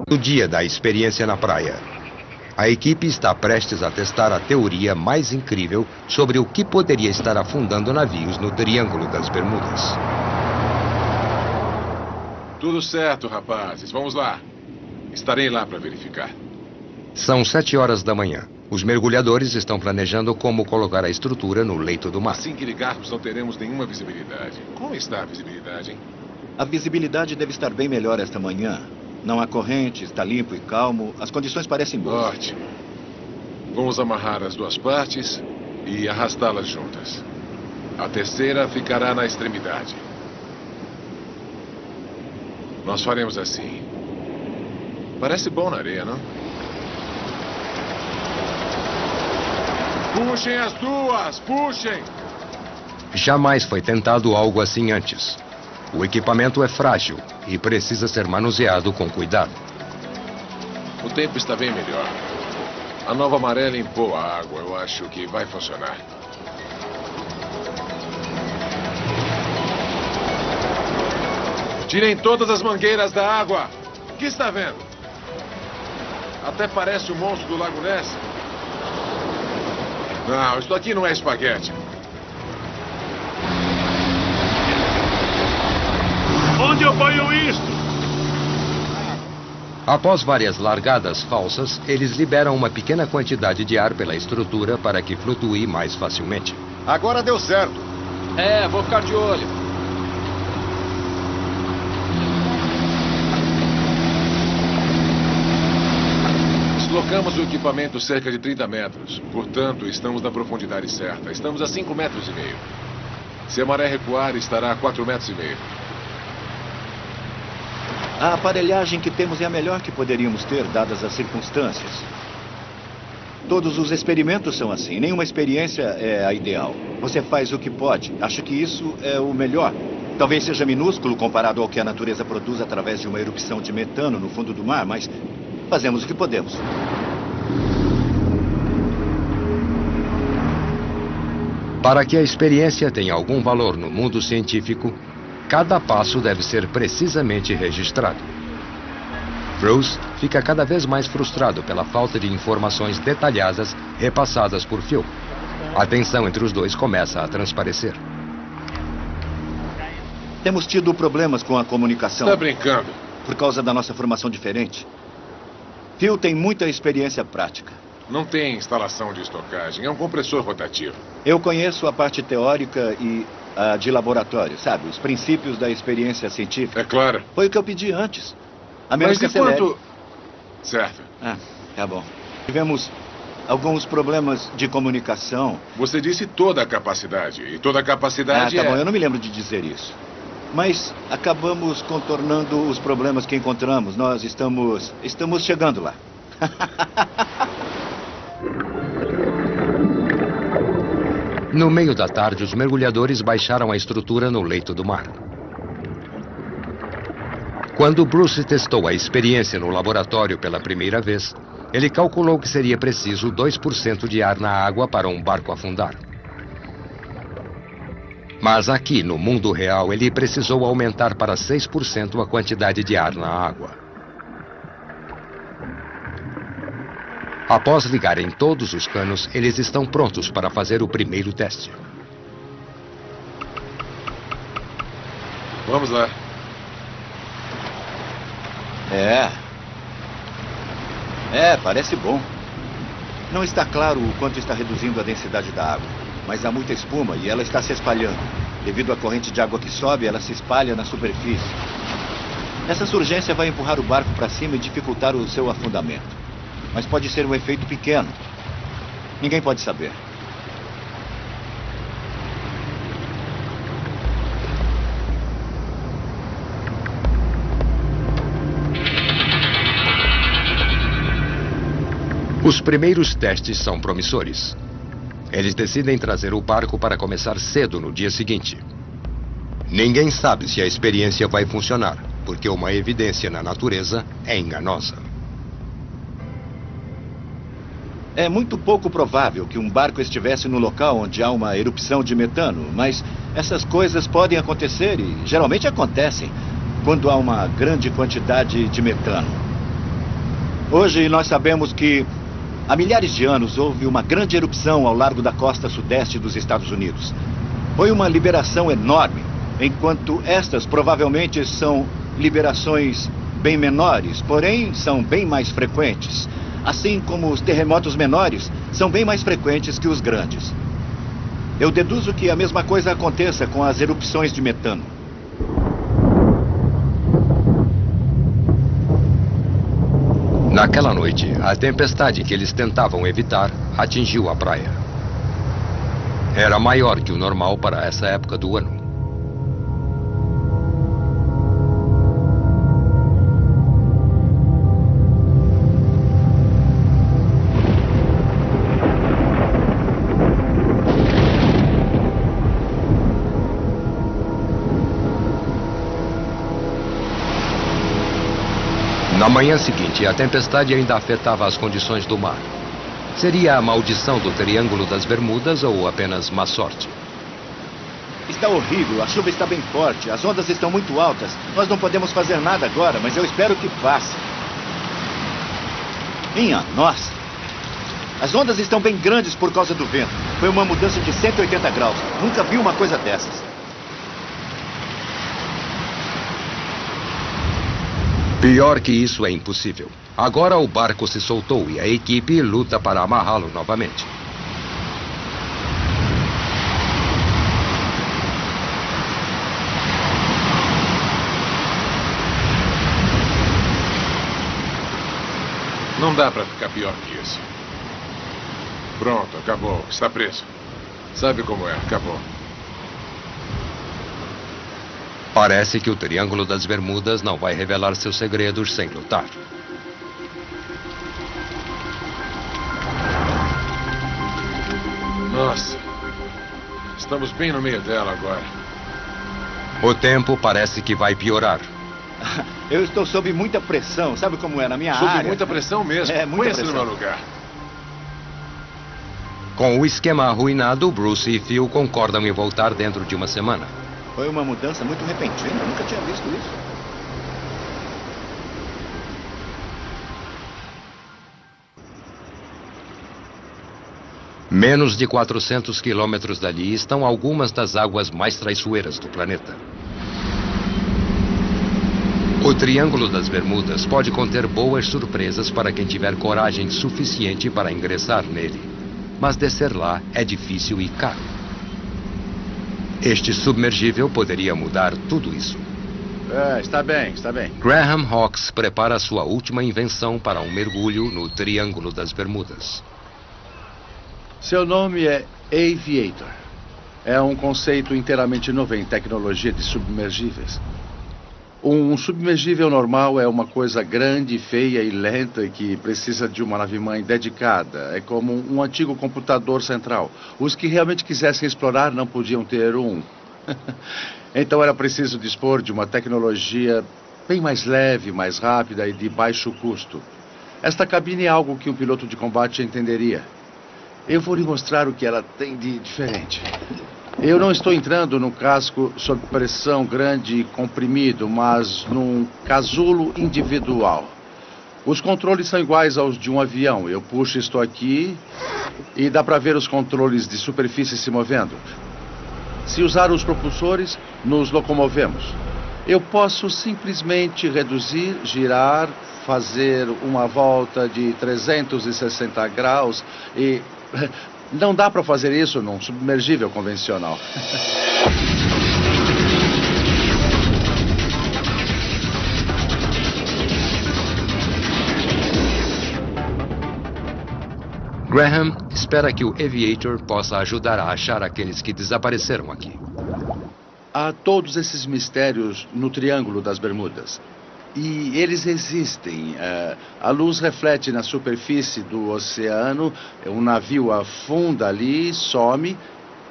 No dia da experiência na praia, a equipe está prestes a testar a teoria mais incrível sobre o que poderia estar afundando navios no Triângulo das Bermudas. Tudo certo, rapazes. Vamos lá. Estarei lá para verificar. São 7 horas da manhã. Os mergulhadores estão planejando como colocar a estrutura no leito do mar. Assim que ligarmos, não teremos nenhuma visibilidade. Como está a visibilidade, hein? A visibilidade deve estar bem melhor esta manhã. Não há corrente, está limpo e calmo. As condições parecem boas. Ótimo. Vamos amarrar as duas partes e arrastá-las juntas. A terceira ficará na extremidade. Nós faremos assim. Parece bom na areia, não? Puxem as duas! Puxem! Jamais foi tentado algo assim antes. O equipamento é frágil e precisa ser manuseado com cuidado. O tempo está bem melhor. A nova maré limpou a água. Eu acho que vai funcionar. Tirem todas as mangueiras da água. O que está vendo? Até parece o monstro do Lago Ness. Não, isto aqui não é espaguete. Onde eu ponho isto? Após várias largadas falsas, eles liberam uma pequena quantidade de ar pela estrutura para que flutue mais facilmente. Agora deu certo. Vou ficar de olho. Deslocamos o equipamento cerca de 30 metros. Portanto, estamos na profundidade certa. Estamos a 5,5 metros. Se a maré recuar, estará a 4,5 metros. A aparelhagem que temos é a melhor que poderíamos ter, dadas as circunstâncias. Todos os experimentos são assim. Nenhuma experiência é a ideal. Você faz o que pode. Acho que isso é o melhor. Talvez seja minúsculo comparado ao que a natureza produz através de uma erupção de metano no fundo do mar, mas fazemos o que podemos. Para que a experiência tenha algum valor no mundo científico, cada passo deve ser precisamente registrado. Bruce fica cada vez mais frustrado pela falta de informações detalhadas repassadas por Phil. A tensão entre os dois começa a transparecer. Temos tido problemas com a comunicação. Está brincando? Por causa da nossa formação diferente. Phil tem muita experiência prática. Não tem instalação de estocagem. É um compressor rotativo. Eu conheço a parte teórica e a de laboratório, sabe? Os princípios da experiência científica. É claro. Foi o que eu pedi antes. A menos Mas que quanto... Certo. Tá bom. Tivemos alguns problemas de comunicação. Você disse toda a capacidade. E toda a capacidade tá bom, eu não me lembro de dizer isso. Mas acabamos contornando os problemas que encontramos. Nós estamos chegando lá. No meio da tarde, os mergulhadores baixaram a estrutura no leito do mar. Quando Bruce testou a experiência no laboratório pela primeira vez, ele calculou que seria preciso 2% de ar na água para um barco afundar. Mas aqui, no mundo real, ele precisou aumentar para 6% a quantidade de ar na água. Após ligarem todos os canos, eles estão prontos para fazer o primeiro teste. Vamos lá. Parece bom. Não está claro o quanto está reduzindo a densidade da água, mas há muita espuma e ela está se espalhando. Devido à corrente de água que sobe, ela se espalha na superfície. Essa surgência vai empurrar o barco para cima e dificultar o seu afundamento. Mas pode ser um efeito pequeno. Ninguém pode saber. Os primeiros testes são promissores. Eles decidem trazer o barco para começar cedo no dia seguinte. Ninguém sabe se a experiência vai funcionar, porque uma evidência na natureza é enganosa. É muito pouco provável que um barco estivesse no local onde há uma erupção de metano, mas essas coisas podem acontecer e geralmente acontecem quando há uma grande quantidade de metano. Hoje nós sabemos que há milhares de anos houve uma grande erupção ao largo da costa sudeste dos Estados Unidos. Foi uma liberação enorme, enquanto estas provavelmente são liberações bem menores, porém são bem mais frequentes. Assim como os terremotos menores são bem mais frequentes que os grandes. Eu deduzo que a mesma coisa aconteça com as erupções de metano. Naquela noite, a tempestade que eles tentavam evitar atingiu a praia. Era maior que o normal para essa época do ano. Na manhã seguinte, a tempestade ainda afetava as condições do mar. Seria a maldição do Triângulo das Bermudas ou apenas má sorte? Está horrível, a chuva está bem forte, as ondas estão muito altas. Nós não podemos fazer nada agora, mas eu espero que passe. Minha nossa! As ondas estão bem grandes por causa do vento. Foi uma mudança de 180 graus. Nunca vi uma coisa dessas. Pior que isso é impossível. Agora o barco se soltou e a equipe luta para amarrá-lo novamente. Não dá para ficar pior que isso. Pronto, acabou. Está preso. Sabe como é, acabou. Parece que o Triângulo das Bermudas não vai revelar seus segredos sem lutar. Nossa. Estamos bem no meio dela agora. O tempo parece que vai piorar. Eu estou sob muita pressão. Sabe como é na minha área? Sob muita pressão mesmo. É, muita pressão. pressão. No meu lugar. Com o esquema arruinado, Bruce e Phil concordam em voltar dentro de uma semana. Foi uma mudança muito repentina. Eu nunca tinha visto isso. Menos de 400 quilômetros dali estão algumas das águas mais traiçoeiras do planeta. O Triângulo das Bermudas pode conter boas surpresas para quem tiver coragem suficiente para ingressar nele. Mas descer lá é difícil e caro. Este submergível poderia mudar tudo isso. Está bem, está bem. Graham Hawkes prepara sua última invenção para um mergulho no Triângulo das Bermudas. Seu nome é Aviator. É um conceito inteiramente novo em tecnologia de submergíveis. Um submergível normal é uma coisa grande, feia e lenta que precisa de uma nave-mãe dedicada. É como um antigo computador central. Os que realmente quisessem explorar não podiam ter um. Então era preciso dispor de uma tecnologia bem mais leve, mais rápida e de baixo custo. Esta cabine é algo que um piloto de combate entenderia. Eu vou lhe mostrar o que ela tem de diferente. Eu não estou entrando num casco sob pressão grande e comprimido, mas num casulo individual. Os controles são iguais aos de um avião. Eu puxo isto aqui e dá para ver os controles de superfície se movendo. Se usar os propulsores, nos locomovemos. Eu posso simplesmente reduzir, girar, fazer uma volta de 360 graus e... Não dá para fazer isso num submergível convencional. Graham espera que o Aviator possa ajudar a achar aqueles que desapareceram aqui. Há todos esses mistérios no Triângulo das Bermudas. E eles existem. A luz reflete na superfície do oceano, um navio afunda ali, some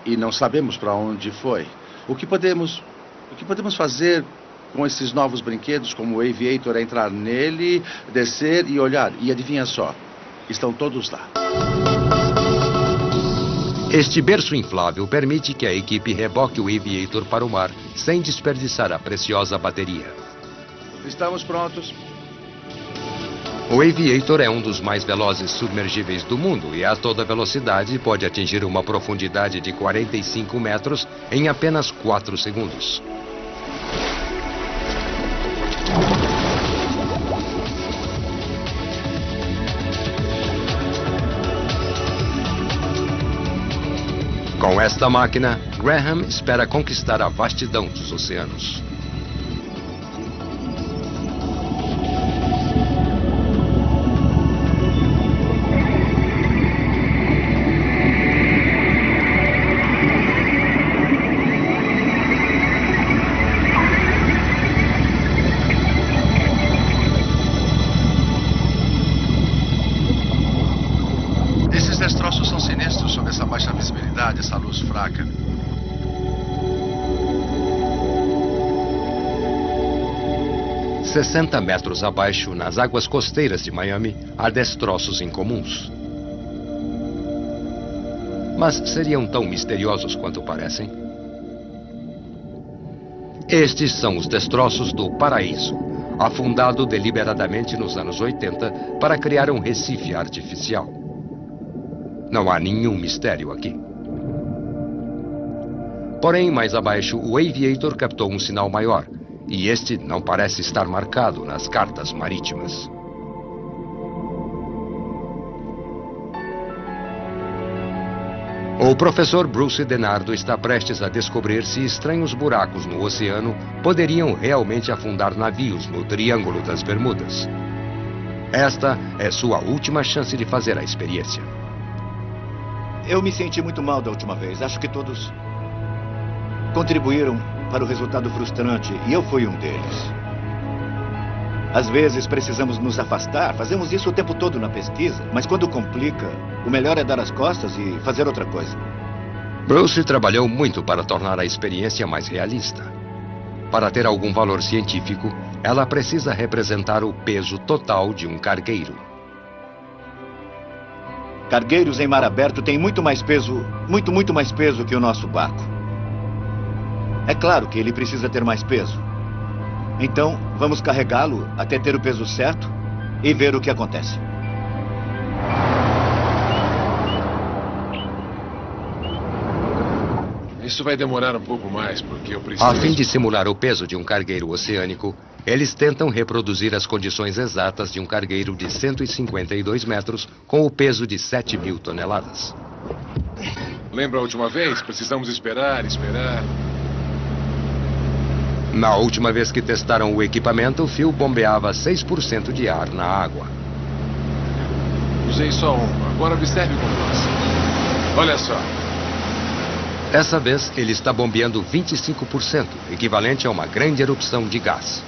e não sabemos para onde foi. O que podemos fazer com esses novos brinquedos, como o Aviator, entrar nele, descer e olhar. E adivinha só, estão todos lá. Este berço inflável permite que a equipe reboque o Aviator para o mar sem desperdiçar a preciosa bateria. Estamos prontos. O Aviator é um dos mais velozes submergíveis do mundo e a toda velocidade pode atingir uma profundidade de 45 metros em apenas 4 segundos. Com esta máquina, Graham espera conquistar a vastidão dos oceanos. Esses destroços são sinistros sob essa baixa visibilidade, essa luz fraca. – 60 metros abaixo, nas águas costeiras de Miami, há destroços incomuns. Mas seriam tão misteriosos quanto parecem? Estes são os destroços do Paraíso, afundado deliberadamente nos anos 80 para criar um recife artificial. Não há nenhum mistério aqui. Porém, mais abaixo, o Aviator captou um sinal maior, e este não parece estar marcado nas cartas marítimas. O professor Bruce DeNardo está prestes a descobrir se estranhos buracos no oceano poderiam realmente afundar navios no Triângulo das Bermudas. Esta é sua última chance de fazer a experiência. Eu me senti muito mal da última vez. Acho que todos contribuíram para o resultado frustrante e eu fui um deles. Às vezes precisamos nos afastar, fazemos isso o tempo todo na pesquisa, mas quando complica, o melhor é dar as costas e fazer outra coisa. Bruce trabalhou muito para tornar a experiência mais realista. Para ter algum valor científico, ela precisa representar o peso total de um cargueiro. Cargueiros em mar aberto têm muito mais peso, muito mais peso que o nosso barco. É claro que ele precisa ter mais peso. Então, vamos carregá-lo até ter o peso certo e ver o que acontece. Isso vai demorar um pouco mais, porque eu preciso... A fim de simular o peso de um cargueiro oceânico, eles tentam reproduzir as condições exatas de um cargueiro de 152 metros com o peso de 7.000 toneladas. Lembra a última vez? Precisamos esperar. Na última vez que testaram o equipamento, o fio bombeava 6% de ar na água. Usei só um. Agora observe com nós. Olha só. Dessa vez, ele está bombeando 25%, equivalente a uma grande erupção de gás.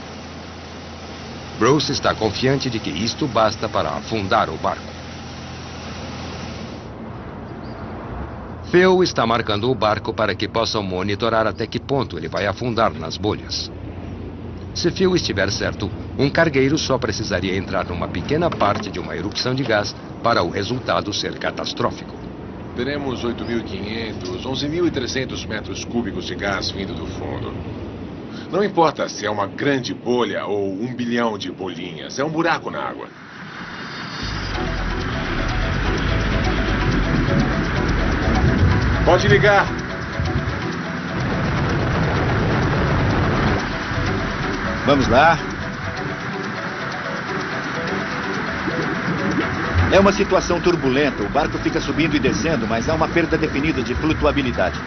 Bruce está confiante de que isto basta para afundar o barco. Phil está marcando o barco para que possam monitorar até que ponto ele vai afundar nas bolhas. Se Phil estiver certo, um cargueiro só precisaria entrar numa pequena parte de uma erupção de gás para o resultado ser catastrófico. Teremos 8.500, 11.300 metros cúbicos de gás vindo do fundo. Não importa se é uma grande bolha ou 1 bilhão de bolinhas, é um buraco na água. Pode ligar. Vamos lá. É uma situação turbulenta. O barco fica subindo e descendo, mas há uma perda definida de flutuabilidade.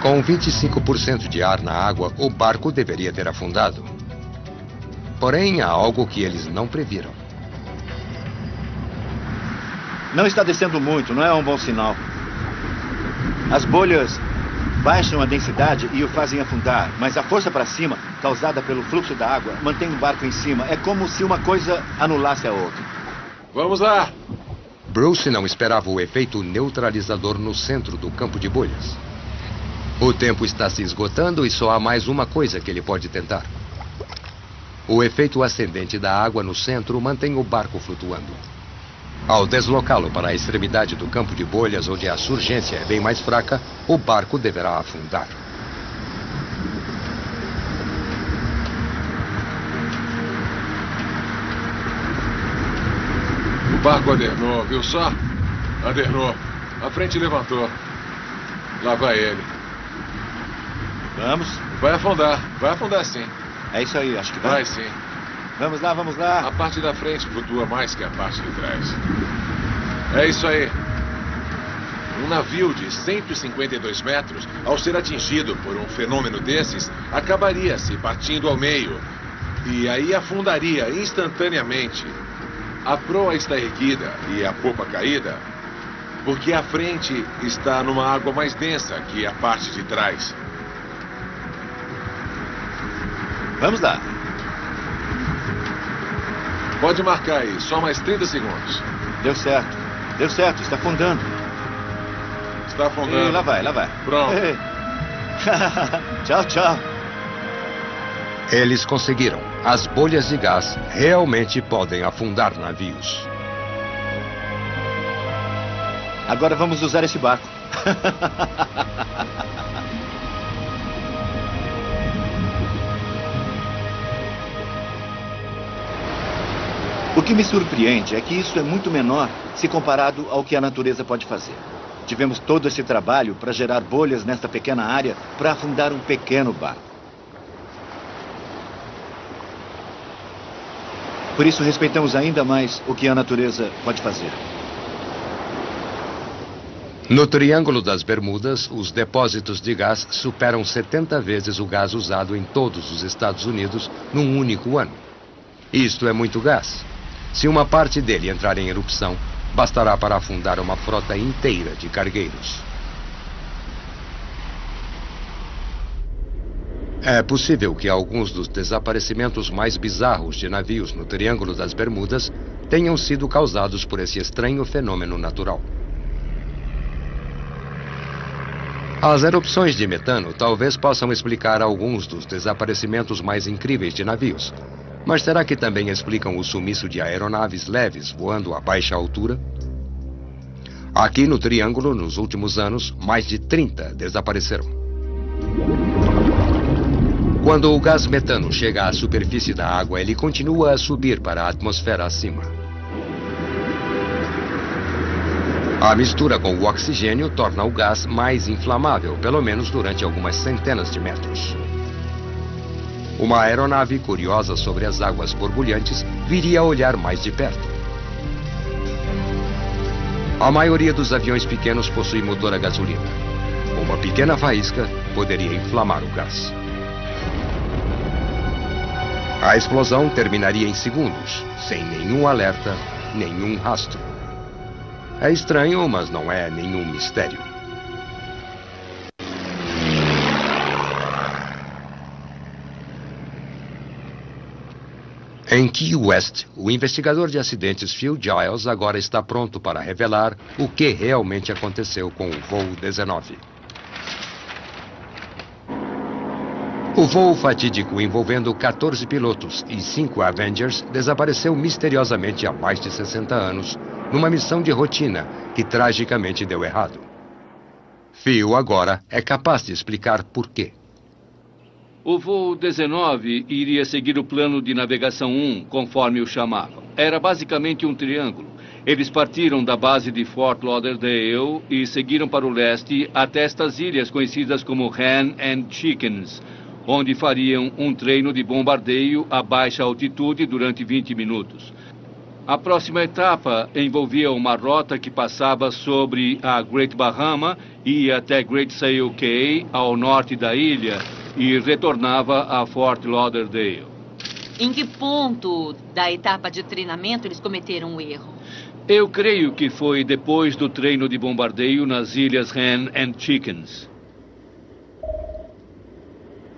Com 25% de ar na água, o barco deveria ter afundado. Porém, há algo que eles não previram. Não está descendo muito, não é um bom sinal. As bolhas baixam a densidade e o fazem afundar, mas a força para cima, causada pelo fluxo da água, mantém o barco em cima. É como se uma coisa anulasse a outra. Vamos lá! Bruce não esperava o efeito neutralizador no centro do campo de bolhas. O tempo está se esgotando e só há mais uma coisa que ele pode tentar. O efeito ascendente da água no centro mantém o barco flutuando. Ao deslocá-lo para a extremidade do campo de bolhas, onde a surgência é bem mais fraca, o barco deverá afundar. O barco adernou, viu só? Adernou. A frente levantou. Lá vai ele. Vamos. Vai afundar sim. É isso aí, acho que vai. Vai sim. Vamos lá, vamos lá. A parte da frente flutua mais que a parte de trás. É isso aí. Um navio de 152 metros, ao ser atingido por um fenômeno desses, acabaria se partindo ao meio. E aí afundaria instantaneamente. A proa está erguida e a popa caída, porque a frente está numa água mais densa que a parte de trás. Vamos lá. Pode marcar aí, só mais 30 segundos. Deu certo, está afundando. Está afundando. E lá vai. Pronto. Tchau, tchau. Eles conseguiram. As bolhas de gás realmente podem afundar navios. Agora vamos usar esse barco. O que me surpreende é que isso é muito menor se comparado ao que a natureza pode fazer. Tivemos todo esse trabalho para gerar bolhas nesta pequena área para afundar um pequeno barco. Por isso respeitamos ainda mais o que a natureza pode fazer. No Triângulo das Bermudas, os depósitos de gás superam 70 vezes o gás usado em todos os Estados Unidos num único ano. Isto é muito gás. Se uma parte dele entrar em erupção, bastará para afundar uma frota inteira de cargueiros. É possível que alguns dos desaparecimentos mais bizarros de navios no Triângulo das Bermudas tenham sido causados por esse estranho fenômeno natural. As erupções de metano talvez possam explicar alguns dos desaparecimentos mais incríveis de navios. Mas será que também explicam o sumiço de aeronaves leves voando a baixa altura? Aqui no Triângulo, nos últimos anos, mais de 30 desapareceram. Quando o gás metano chega à superfície da água, ele continua a subir para a atmosfera acima. A mistura com o oxigênio torna o gás mais inflamável, pelo menos durante algumas centenas de metros. Uma aeronave curiosa sobre as águas borbulhantes viria a olhar mais de perto. A maioria dos aviões pequenos possui motor a gasolina. Uma pequena faísca poderia inflamar o gás. A explosão terminaria em segundos, sem nenhum alerta, nenhum rastro. É estranho, mas não é nenhum mistério. Em Key West, o investigador de acidentes Phil Giles agora está pronto para revelar o que realmente aconteceu com o voo 19. O voo fatídico envolvendo 14 pilotos e 5 Avengers desapareceu misteriosamente há mais de 60 anos, numa missão de rotina que tragicamente deu errado. Phil agora é capaz de explicar por quê. O voo 19 iria seguir o plano de navegação 1, conforme o chamavam. Era basicamente um triângulo. Eles partiram da base de Fort Lauderdale e seguiram para o leste até estas ilhas conhecidas como Hen and Chickens, onde fariam um treino de bombardeio a baixa altitude durante 20 minutos. A próxima etapa envolvia uma rota que passava sobre a Great Bahama, ia até Great Sail Cay, ao norte da ilha, e retornava a Fort Lauderdale. Em que ponto da etapa de treinamento eles cometeram um erro? Eu creio que foi depois do treino de bombardeio nas ilhas Hen and Chickens.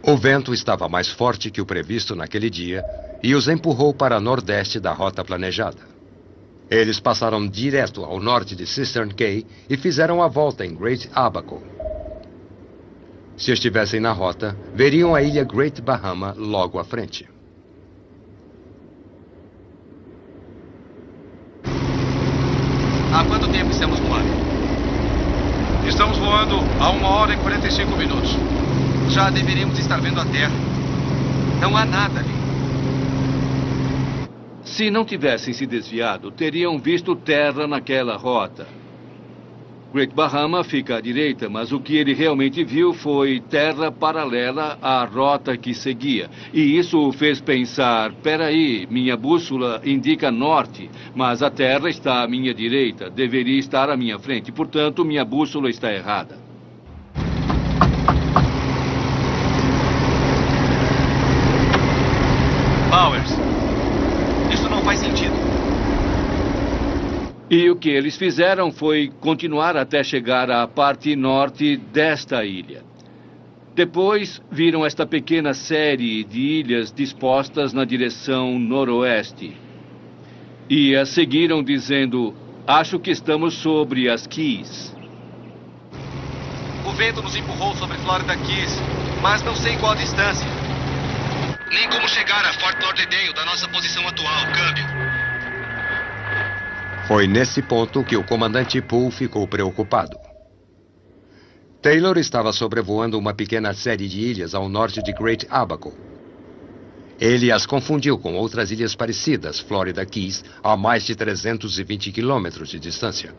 O vento estava mais forte que o previsto naquele dia e os empurrou para nordeste da rota planejada. Eles passaram direto ao norte de Cistern Cay e fizeram a volta em Great Abaco. Se estivessem na rota, veriam a ilha Great Bahama logo à frente. Há quanto tempo estamos voando? Estamos voando a 1h45. Já deveríamos estar vendo a Terra. Não há nada ali. Se não tivessem se desviado, teriam visto terra naquela rota. Great Bahama fica à direita, mas o que ele realmente viu foi terra paralela à rota que seguia. E isso o fez pensar, peraí, minha bússola indica norte, mas a terra está à minha direita, deveria estar à minha frente, portanto, minha bússola está errada. Powers, isso não faz sentido. E o que eles fizeram foi continuar até chegar à parte norte desta ilha. Depois, viram esta pequena série de ilhas dispostas na direção noroeste. E a seguiram dizendo, acho que estamos sobre as Keys. O vento nos empurrou sobre Florida Keys, mas não sei qual a distância. Nem como chegar a Fort Lauderdale da nossa posição atual, câmbio. Foi nesse ponto que o comandante Poole ficou preocupado. Taylor estava sobrevoando uma pequena série de ilhas ao norte de Great Abaco. Ele as confundiu com outras ilhas parecidas, Florida Keys, a mais de 320 quilômetros de distância.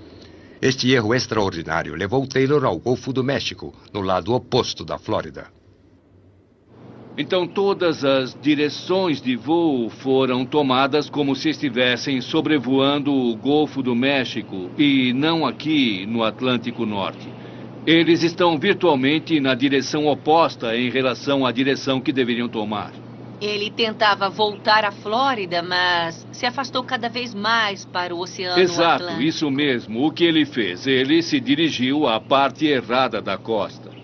Este erro extraordinário levou Taylor ao Golfo do México, no lado oposto da Flórida. Então todas as direções de voo foram tomadas como se estivessem sobrevoando o Golfo do México e não aqui no Atlântico Norte. Eles estão virtualmente na direção oposta em relação à direção que deveriam tomar. Ele tentava voltar à Flórida, mas se afastou cada vez mais para o Oceano Exato, Atlântico. isso mesmo. O que ele fez? Ele se dirigiu à parte errada da costa.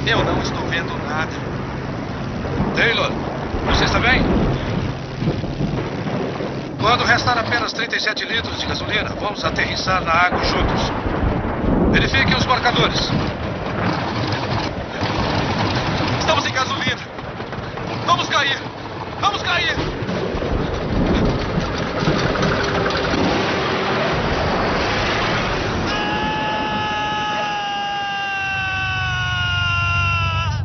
Eu não estou vendo nada. Taylor, você está bem? Quando restar apenas 37 litros de gasolina, vamos aterrissar na água juntos. Verifiquem os marcadores. Estamos sem gasolina. Vamos cair! Vamos cair!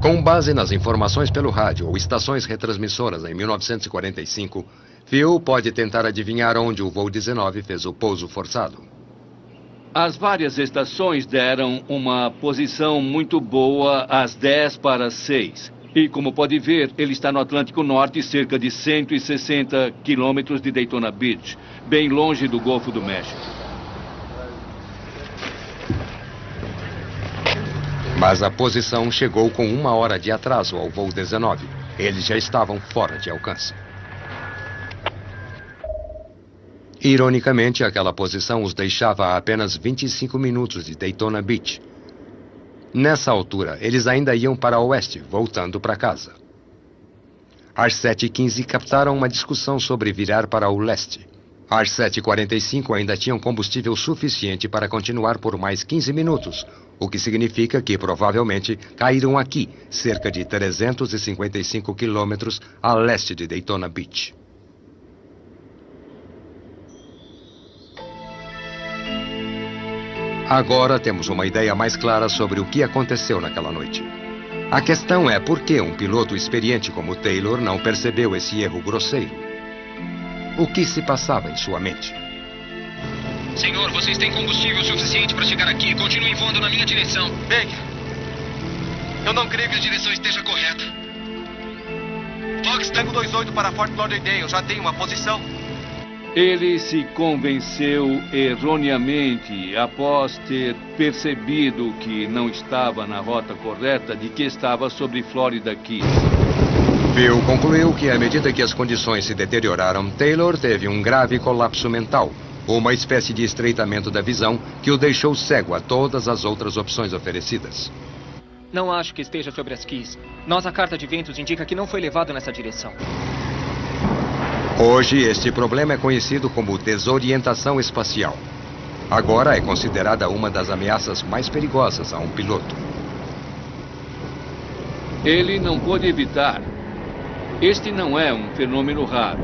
Com base nas informações pelo rádio ou estações retransmissoras em 1945, Phil pode tentar adivinhar onde o voo 19 fez o pouso forçado. As várias estações deram uma posição muito boa às 10:06. E como pode ver, ele está no Atlântico Norte, cerca de 160 quilômetros de Daytona Beach, bem longe do Golfo do México. Mas a posição chegou com 1 hora de atraso ao voo 19. Eles já estavam fora de alcance. Ironicamente, aquela posição os deixava a apenas 25 minutos de Daytona Beach. Nessa altura, eles ainda iam para o oeste, voltando para casa. Às 7h15, captaram uma discussão sobre virar para o leste. Às 7h45, ainda tinham combustível suficiente para continuar por mais 15 minutos, o que significa que provavelmente caíram aqui, cerca de 355 quilômetros a leste de Daytona Beach. Agora temos uma ideia mais clara sobre o que aconteceu naquela noite. A questão é por que um piloto experiente como Taylor não percebeu esse erro grosseiro. O que se passava em sua mente? Senhor, vocês têm combustível suficiente para chegar aqui. Continuem voando na minha direção. Baker, eu não creio que a direção esteja correta. Fox Tango 28 para Fort Lauderdale. Já tem uma posição. Ele se convenceu erroneamente, após ter percebido que não estava na rota correta, de que estava sobre Florida Keys. Bill concluiu que, à medida que as condições se deterioraram, Taylor teve um grave colapso mental, uma espécie de estreitamento da visão que o deixou cego a todas as outras opções oferecidas. Não acho que esteja sobre as Keys. Nossa carta de ventos indica que não foi levado nessa direção. Hoje, este problema é conhecido como desorientação espacial. Agora é considerada uma das ameaças mais perigosas a um piloto. Ele não pôde evitar. Este não é um fenômeno raro.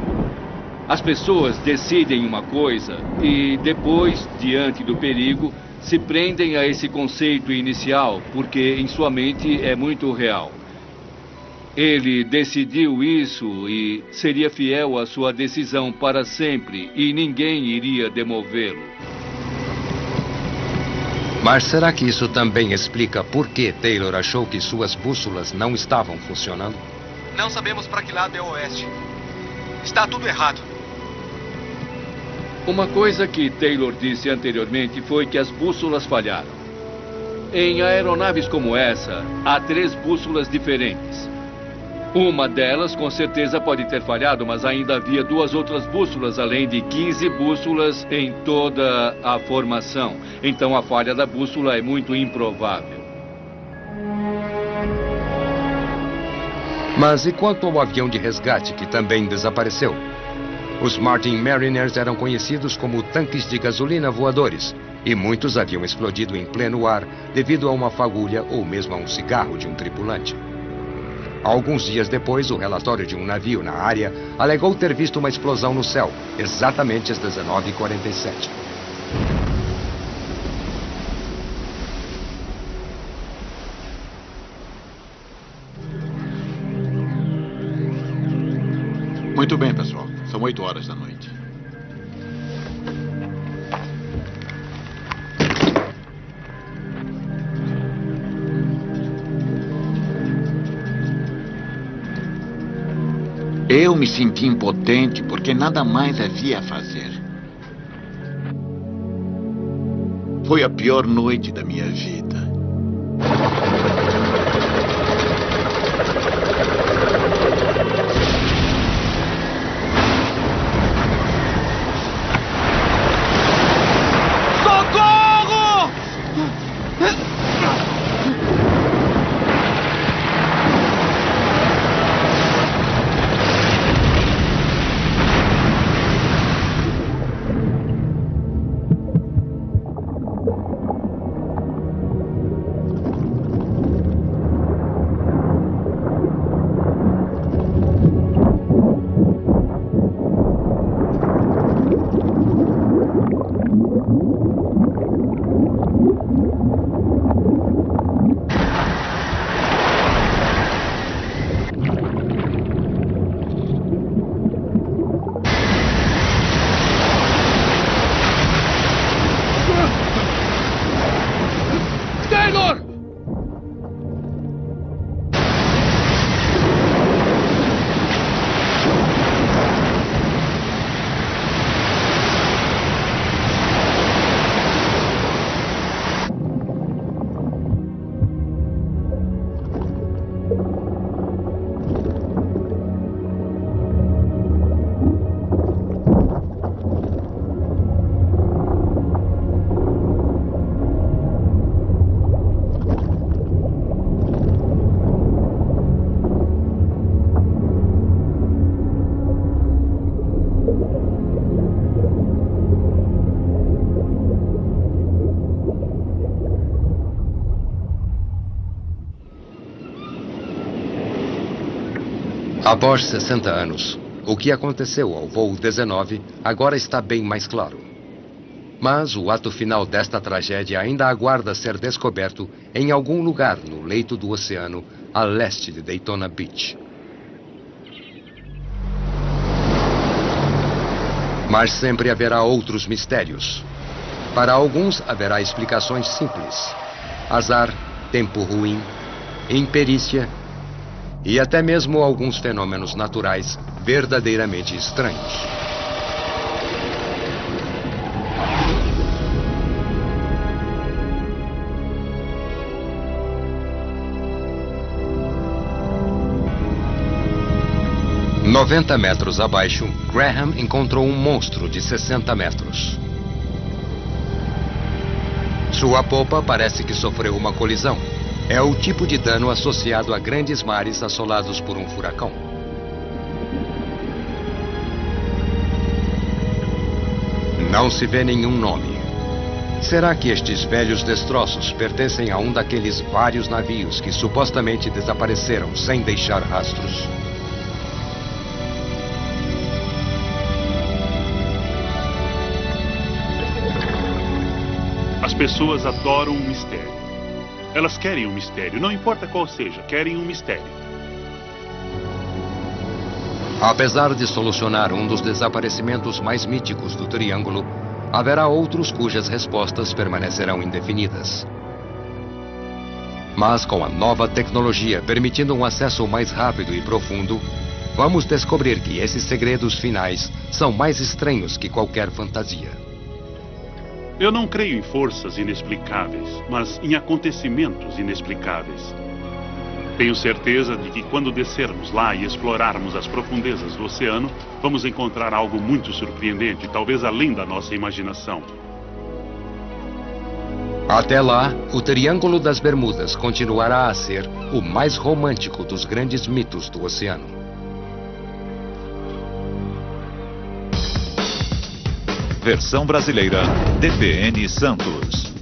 As pessoas decidem uma coisa e depois, diante do perigo, se prendem a esse conceito inicial, porque em sua mente é muito real. Ele decidiu isso e seria fiel à sua decisão para sempre, e ninguém iria demovê-lo. Mas será que isso também explica por que Taylor achou que suas bússolas não estavam funcionando? Não sabemos para que lado é o oeste. Está tudo errado. Uma coisa que Taylor disse anteriormente foi que as bússolas falharam. Em aeronaves como essa, há 3 bússolas diferentes. Uma delas com certeza pode ter falhado, mas ainda havia 2 outras bússolas, além de 15 bússolas em toda a formação. Então a falha da bússola é muito improvável. Mas e quanto ao avião de resgate que também desapareceu? Os Martin Mariners eram conhecidos como tanques de gasolina voadores, e muitos haviam explodido em pleno ar devido a uma fagulha ou mesmo a um cigarro de um tripulante. Alguns dias depois, o relatório de um navio na área alegou ter visto uma explosão no céu, exatamente às 19h47. Muito bem, pessoal. São 8 horas da noite. Eu me senti impotente porque nada mais havia a fazer. Foi a pior noite da minha vida. Após 60 anos, o que aconteceu ao voo 19 agora está bem mais claro. Mas o ato final desta tragédia ainda aguarda ser descoberto em algum lugar no leito do oceano, a leste de Daytona Beach. Mas sempre haverá outros mistérios. Para alguns haverá explicações simples: azar, tempo ruim, imperícia e até mesmo alguns fenômenos naturais verdadeiramente estranhos. "90 metros abaixo, Graham encontrou um monstro de 60 metros. Sua popa parece que sofreu uma colisão. É o tipo de dano associado a grandes mares assolados por um furacão. Não se vê nenhum nome. Será que estes velhos destroços pertencem a um daqueles vários navios que supostamente desapareceram sem deixar rastros? As pessoas adoram um mistério. Elas querem um mistério, não importa qual seja, querem um mistério. Apesar de solucionar um dos desaparecimentos mais míticos do Triângulo, haverá outros cujas respostas permanecerão indefinidas. Mas com a nova tecnologia permitindo um acesso mais rápido e profundo, vamos descobrir que esses segredos finais são mais estranhos que qualquer fantasia. Eu não creio em forças inexplicáveis, mas em acontecimentos inexplicáveis. Tenho certeza de que quando descermos lá e explorarmos as profundezas do oceano, vamos encontrar algo muito surpreendente, talvez além da nossa imaginação. Até lá, o Triângulo das Bermudas continuará a ser o mais romântico dos grandes mitos do oceano. Versão brasileira, DPN Santos.